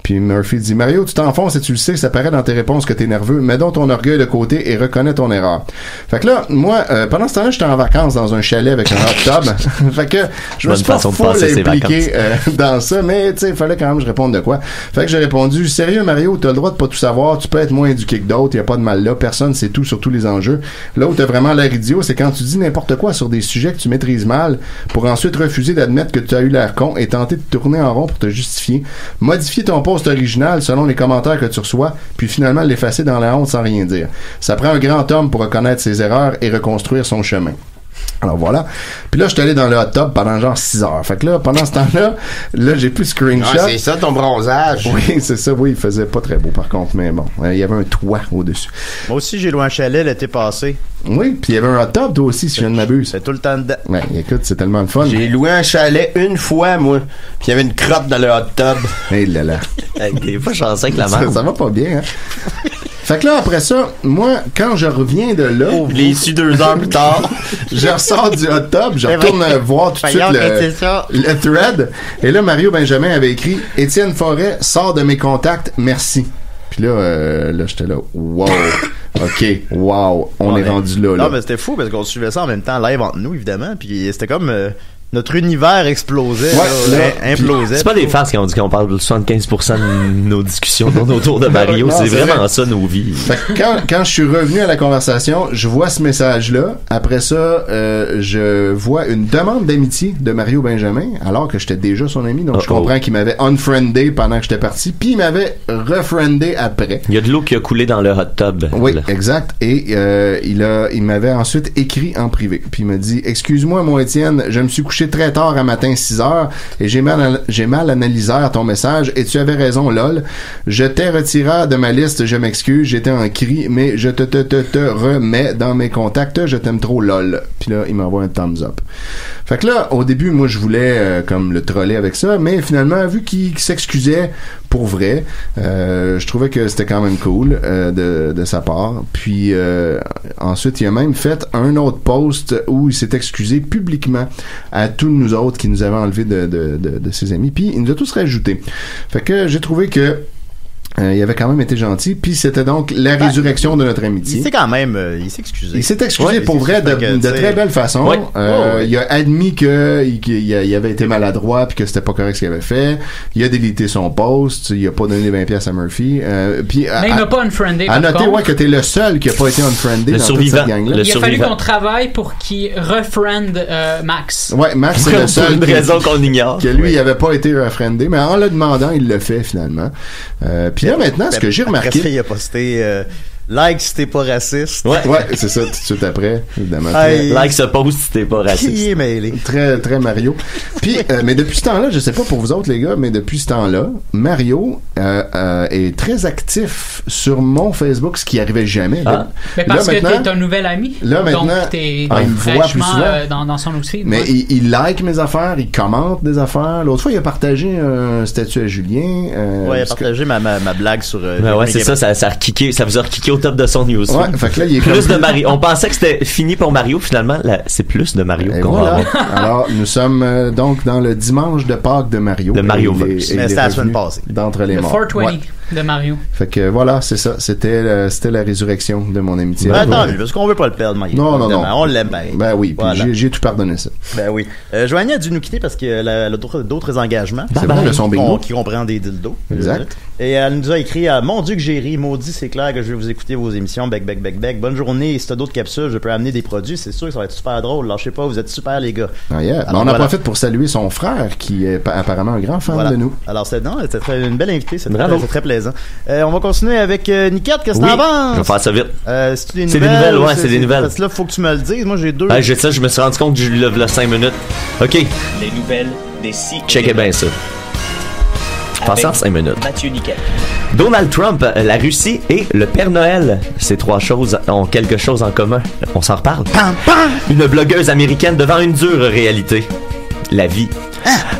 Puis Murphy dit, Mario, tu t'enfonces et tu le sais, ça paraît dans tes réponses que t'es nerveux. Mets donc ton orgueil de côté et reconnais ton erreur. Fait que là, moi, pendant ce temps-là, j'étais en vacances dans un chalet avec un hot tub. Fait que je me suis pas full impliqué dans ça, mais tu sais, il fallait quand même que je réponde de quoi. Fait que j'ai répondu, sérieux Mario, t'as le droit de pas tout savoir, tu peux être moins éduqué que d'autres, y a pas de mal là, personne sait tout sur tous les enjeux. Là où t'as vraiment l'air idiot, c'est quand tu dis n'importe quoi sur des sujets que tu maîtrises mal, pour ensuite refuser d'admettre que tu as eu l'air con et tenter de tourner en rond pour te justifier. Modifier ton post original selon les commentaires que tu reçois, puis finalement l'effacer dans la honte sans rien dire. Ça prend un grand homme pour reconnaître ses erreurs et reconstruire son chemin. Alors voilà. Puis là, je suis allé dans le hot tub pendant genre 6 heures. Fait que là, pendant ce temps-là, j'ai plus screenshot. Ah, c'est ça ton bronzage. Oui, c'est ça. Oui, il faisait pas très beau par contre, mais bon, il y avait un toit au-dessus. Moi aussi, j'ai loué un chalet l'été passé. Oui, puis il y avait un hot tub toi aussi, si je ne m'abuse. C'est tout le temps dedans. Ouais, écoute, c'est tellement le fun. J'ai loué un chalet une fois, moi. Puis il y avait une crotte dans le hot tub. Hé là là. T'es pas chanceux avec la merde. Ça va pas bien, hein. Fait que là, après ça, moi, quand je reviens de là... Je l'ai su 2 heures plus tard. Je ressors du hot tub, je retourne voir tout de suite le thread. Et là, Mario Benjamin avait écrit « Étienne Forêt sort de mes contacts, merci ». Puis là, j'étais là « Wow, OK, wow, on est rendu là. » Non, mais c'était fou parce qu'on suivait ça en même temps live entre nous, évidemment. Puis c'était comme... notre univers explosait, implosait. C'est pas des farces qui ont dit qu'on parle de 75% de nos discussions tournent autour de Mario. C'est vraiment ça, nos vies. Fait que quand je suis revenu à la conversation, je vois ce message-là. Après ça, je vois une demande d'amitié de Mario Benjamin, alors que j'étais déjà son ami. Donc, je comprends qu'il m'avait unfriendé pendant que j'étais parti, puis il m'avait refriendé après. Il y a de l'eau qui a coulé dans le hot tub. Oui, là. Exact. Et il m'avait ensuite écrit en privé. Puis il m'a dit, excuse-moi, mon Étienne, je me suis couché très tard un matin 6 heures et j'ai mal analysé ton message et tu avais raison lol. Je t'ai retiré de ma liste, je m'excuse, j'étais en cri mais je te remets dans mes contacts, je t'aime trop lol. Puis là, il m'envoie un thumbs up. Fait que là, au début, moi je voulais comme le troller avec ça, mais finalement, vu qu'il s'excusait pour vrai, je trouvais que c'était quand même cool de sa part. Puis ensuite, il a même fait un autre post où il s'est excusé publiquement à tous nous autres qui nous avaient enlevé de ses amis, puis il nous a tous rajoutés. Fait que j'ai trouvé que il avait quand même été gentil, puis c'était donc la résurrection de notre amitié. Il s'est quand même, il s'est excusé. Il s'est excusé pour vrai de très belle façon. Ouais. Il a admis qu'il avait été maladroit puis que c'était pas correct ce qu'il avait fait. Il a délité son post. Il a pas donné 20$ à Murphy. Puis mais il m'a pas unfriendé. À noter que t'es le seul qui a pas été unfriendé dans toute cette gang-là. Il a fallu qu'on travaille pour qu'il refriend Max. Ouais, Max c'est le seul. Pour une raison qu'on ignore. Que lui, il avait pas été refriendé, mais en le demandant, il le fait finalement. Puis là, maintenant, ce que j'ai remarqué... Après, il a posté... like si t'es pas raciste. Ouais, c'est ça, tout de suite après, évidemment. Like ce post si t'es pas raciste. Qui est mêlé. Très, très Mario. Puis, mais depuis ce temps-là, je sais pas pour vous autres, les gars, mais depuis ce temps-là, Mario est très actif sur mon Facebook, ce qui arrivait jamais. Mais parce que t'es un nouvel ami. Là, maintenant, donc t'es il me voit plus souvent. Dans son outil. Mais il like mes affaires, il commente des affaires. L'autre fois, il a partagé un statut à Julien. Il a partagé ma blague sur... ouais, c'est ça a rekické, ça vous a rekické au top de son news. Ouais, fait que là, il est plus de Mario. On pensait que c'était fini pour Mario, finalement, là, c'est plus de Mario qu'on va avoir. Alors, nous sommes donc dans le dimanche de Pâques de Mario. De Mario Mais c'était la semaine passée. D'entre les Le morts. 420 de Mario. Fait que voilà, c'est ça. C'était la résurrection de mon amitié. Ben, attends, parce qu'on veut pas le perdre, Mario. Non. On l'aime bien. Ben oui, puis voilà. j'ai tout pardonné ça. Ben oui. Joanie a dû nous quitter parce qu'elle a d'autres engagements. C'est vrai, le son bingo. Qui comprend des dildos. Exact. Et elle nous a écrit mon Dieu que j'ai ri, maudit, c'est clair que je vais vous écouter vos émissions, bec. Bonne journée, et si t'as d'autres capsules, je peux amener des produits, c'est sûr que ça va être super drôle. Lâchez pas, vous êtes super les gars. Ah yeah. Alors, on en profite pour saluer son frère qui est apparemment un grand fan de nous. Alors c'était une belle invitée, c'est très plaisant. On va continuer avec Niquette, qu'est-ce que t'en penses? Je vais faire ça vite. C'est des nouvelles, ouais, c'est des nouvelles. Parce que là, faut que tu me le dises, moi j'ai 2. Je me suis rendu compte que je lui lève là 5 minutes. OK. Les nouvelles des si. Checkez bien ça. Passez en 5 minutes. Mathieu Niquette. Donald Trump, la Russie et le Père Noël. Ces trois choses ont quelque chose en commun. On s'en reparle. Une blogueuse américaine devant une dure réalité. La vie.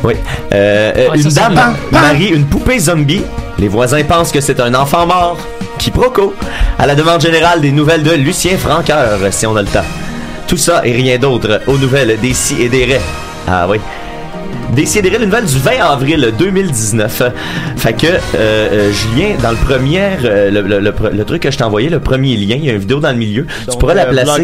Oui. Une dame marie une poupée zombie. Les voisins pensent que c'est un enfant mort. Quiproquo. À la demande générale des nouvelles de Lucien Francoeur, si on a le temps. Tout ça et rien d'autre aux nouvelles des si et des raies. Ah oui. Décidérez une nouvelle du 20 avril 2019. Fait que Julien, dans le premier le truc que je t'ai envoyé, le premier lien, il y a une vidéo dans le milieu. Donc, tu pourras la placer.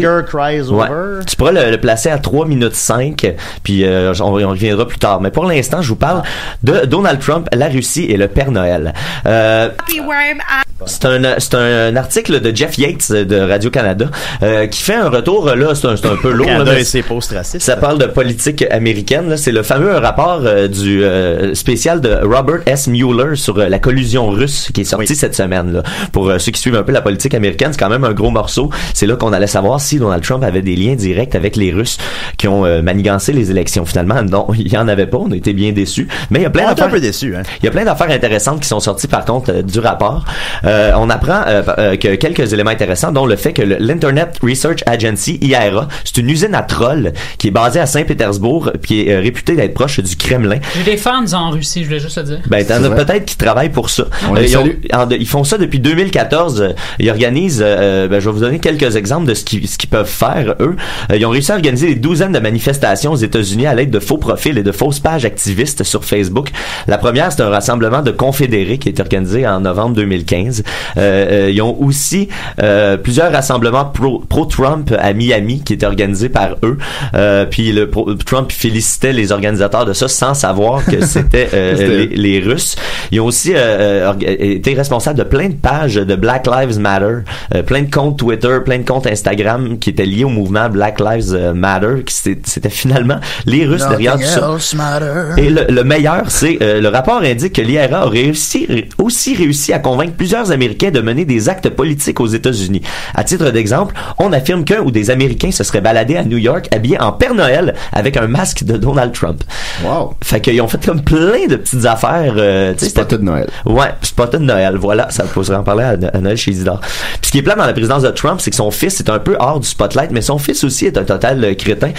Tu pourras le placer à 3 minutes 5, puis on reviendra plus tard. Mais pour l'instant, je vous parle de Donald Trump, la Russie et le Père Noël. C'est un article de Jeff Yates de Radio-Canada qui fait un retour, là, c'est un peu lourd. Canada et ses post-racistes. Ça parle de politique américaine. Là. C'est le fameux rapport du spécial de Robert S. Mueller sur la collusion russe qui est sorti cette semaine. Là. Pour ceux qui suivent un peu la politique américaine, c'est quand même un gros morceau. C'est là qu'on allait savoir si Donald Trump avait des liens directs avec les Russes qui ont manigancé les élections. Finalement, non, il y en avait pas. On a été bien déçus. Mais il y a plein d'affaires. Un peu déçus, hein. Il y a plein d'affaires intéressantes qui sont sorties par contre du rapport. On apprend que quelques éléments intéressants, dont le fait que l'Internet Research Agency, IRA, c'est une usine à trolls qui est basée à Saint-Pétersbourg puis qui est réputée d'être proche du Kremlin. J'ai des fans en Russie, je voulais juste le dire. Ben, t'en as peut-être qui travaillent pour ça. Ils font ça depuis 2014. Ils organisent, je vais vous donner quelques exemples de ce qu'ils peuvent faire, eux. Ils ont réussi à organiser des douzaines de manifestations aux États-Unis à l'aide de faux profils et de fausses pages activistes sur Facebook. La première, c'est un rassemblement de confédérés qui est organisé en novembre 2015. Ils ont aussi plusieurs rassemblements pro-Trump à Miami qui étaient organisés par eux. Puis Trump félicitait les organisateurs de ça sans savoir que c'était les Russes. Ils ont aussi été responsables de plein de pages de Black Lives Matter, plein de comptes Twitter, plein de comptes Instagram qui étaient liés au mouvement Black Lives Matter, qui c'était finalement les Russes derrière tout ça. Et le meilleur, c'est le rapport indique que l'IRA a aussi réussi à convaincre plusieurs Américains de mener des actes politiques aux États-Unis. À titre d'exemple, on affirme qu'un ou des Américains se seraient baladés à New York habillés en Père Noël avec un masque de Donald Trump. Wow. Fait qu'ils ont fait comme plein de petites affaires. Spotted de Noël. Ouais, spotted de Noël. Voilà, ça pourrait en parler à Noël chez Isidore. Puis ce qui est plat dans la présidence de Trump, c'est que son fils est un peu hors du spotlight, mais son fils aussi est un total crétin.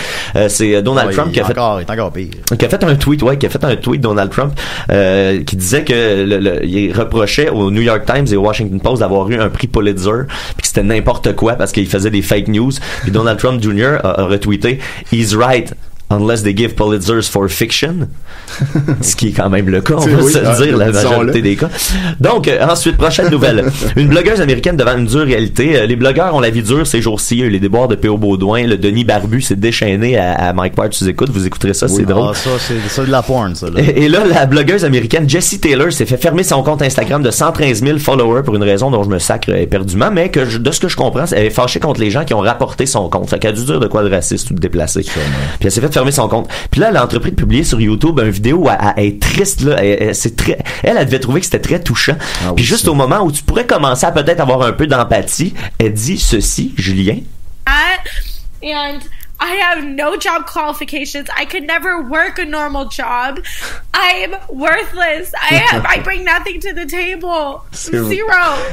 C'est Donald Trump qui a fait un tweet, Donald Trump, qui disait que il reprochait au New York Times et au Washington Post d'avoir eu un prix Pulitzer, puis que c'était n'importe quoi parce qu'il faisait des fake news. Puis Donald Trump Jr. a retweeté "He's right. Unless they give Pulitzers for fiction." Ce qui est quand même le cas, on va se le dire, la majorité des cas. Donc, ensuite, prochaine nouvelle. Une blogueuse américaine devant une dure réalité. Les blogueurs ont la vie dure ces jours-ci. Les déboires de P.O. Baudouin, le Denis Barbu s'est déchaîné à Mike Ward. Vous écouterez ça, c'est drôle. Ça, c'est de la porn, ça. Là. Et là, la blogueuse américaine Jessie Taylor s'est fait fermer son compte Instagram de 113 000 followers pour une raison dont je me sacre éperdument, mais que de ce que je comprends, elle est fâchée contre les gens qui ont rapporté son compte. Fait qu'elle a dû dire de quoi de raciste ou de déplacé. Puis elle s'est fait fermer son compte. Puis là, elle a entrepris de publier sur YouTube une vidéo où elle est triste, là. Elle devait trouver que c'était très touchant. Puis juste au moment où tu pourrais commencer à peut-être avoir un peu d'empathie, elle dit ceci, Julien. And I have no job qualifications. I could never work a normal job. I'm worthless. I bring nothing to the table. Zero.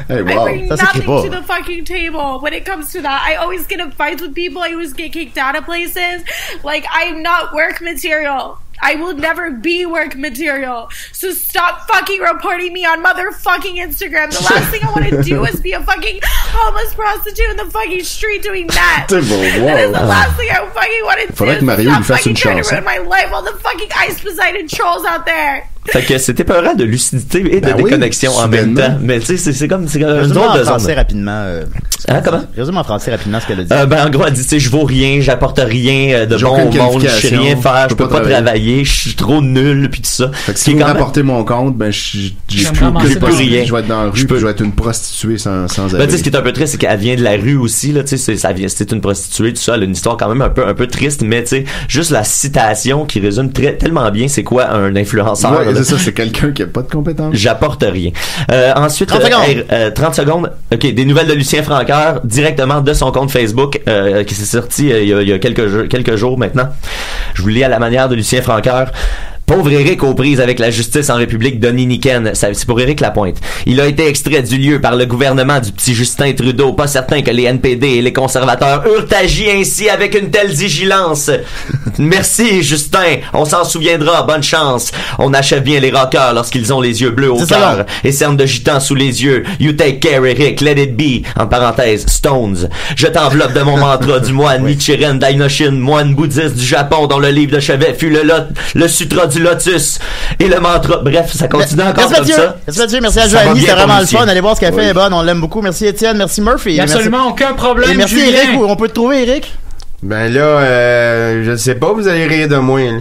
Hey, wow. I bring nothing to the fucking table when it comes to that. I always get in fights with people. I always get kicked out of places. Like, I'm not work material. I will never be work material. So stop fucking reporting me on motherfucking Instagram. The last thing I want to do is be a fucking homeless prostitute in the fucking street doing that. C'est bon, wow. That is the last thing I fucking want to do. Faudrait que Mario lui fasse une trying to chanson. ruin my life. All the fucking Ice Poseidon trolls out there. Fait que c'était peurant de lucidité et de déconnexion en même temps. Mais tu sais, c'est comme une Résume drôle en de français zone. rapidement. Comment? Résume en français rapidement ce qu'elle a dit. Ben en gros, elle dit, tu sais, je vaux rien, j'apporte rien de J'ai bon aucune au monde, je sais qualification, rien faire, je peux pas travailler, je suis trop nul, puis tout ça. Fait que si vous m'apportez mon compte, ben j'ai plus rien. Je vais être dans la rue, puis je vais être une prostituée sans Ben, abri. tu sais, ce qui est un peu triste, c'est qu'elle vient de la rue aussi, là, tu sais, c'est une prostituée, tout ça, elle a une histoire quand même un peu triste, mais tu sais, juste la citation qui résume tellement bien c'est quoi un influenceur. Ouais, là. c'est ça, c'est quelqu'un qui a pas de compétences. J'apporte rien. Ensuite, 30 secondes. 30 secondes. OK, des nouvelles de Lucien Francoeur directement de son compte Facebook qui s'est sorti il y a quelques jours maintenant. Je vous lis à la manière de Lucien Francoeur. Pauvre Éric aux prises avec la justice en République dominicaine. C'est pour Éric Lapointe. Il a été extrait du lieu par le gouvernement du petit Justin Trudeau. Pas certain que les NPD et les conservateurs eurent agi ainsi avec une telle vigilance. Merci, Justin. On s'en souviendra. Bonne chance. On achève bien les rockers lorsqu'ils ont les yeux bleus au cœur et cernes de gitan sous les yeux. You take care, Eric. Let it be. En parenthèse, Stones. Je t'enveloppe de mon mantra du moine Nichiren Daishonin, moine bouddhiste du Japon dont le livre de chevet fut le sutra du lotus et le mantra. Bref, ça continue encore comme ça. Merci Mathieu, merci à Joanie, c'était vraiment le fun. Allez voir ce qu'elle fait, elle est bonne, on l'aime beaucoup. Merci Étienne, merci Murphy. Il y a absolument aucun problème. Et merci Julien. Eric, où on peut te trouver Eric? Ben là, je sais pas, vous allez rire de moi. Là.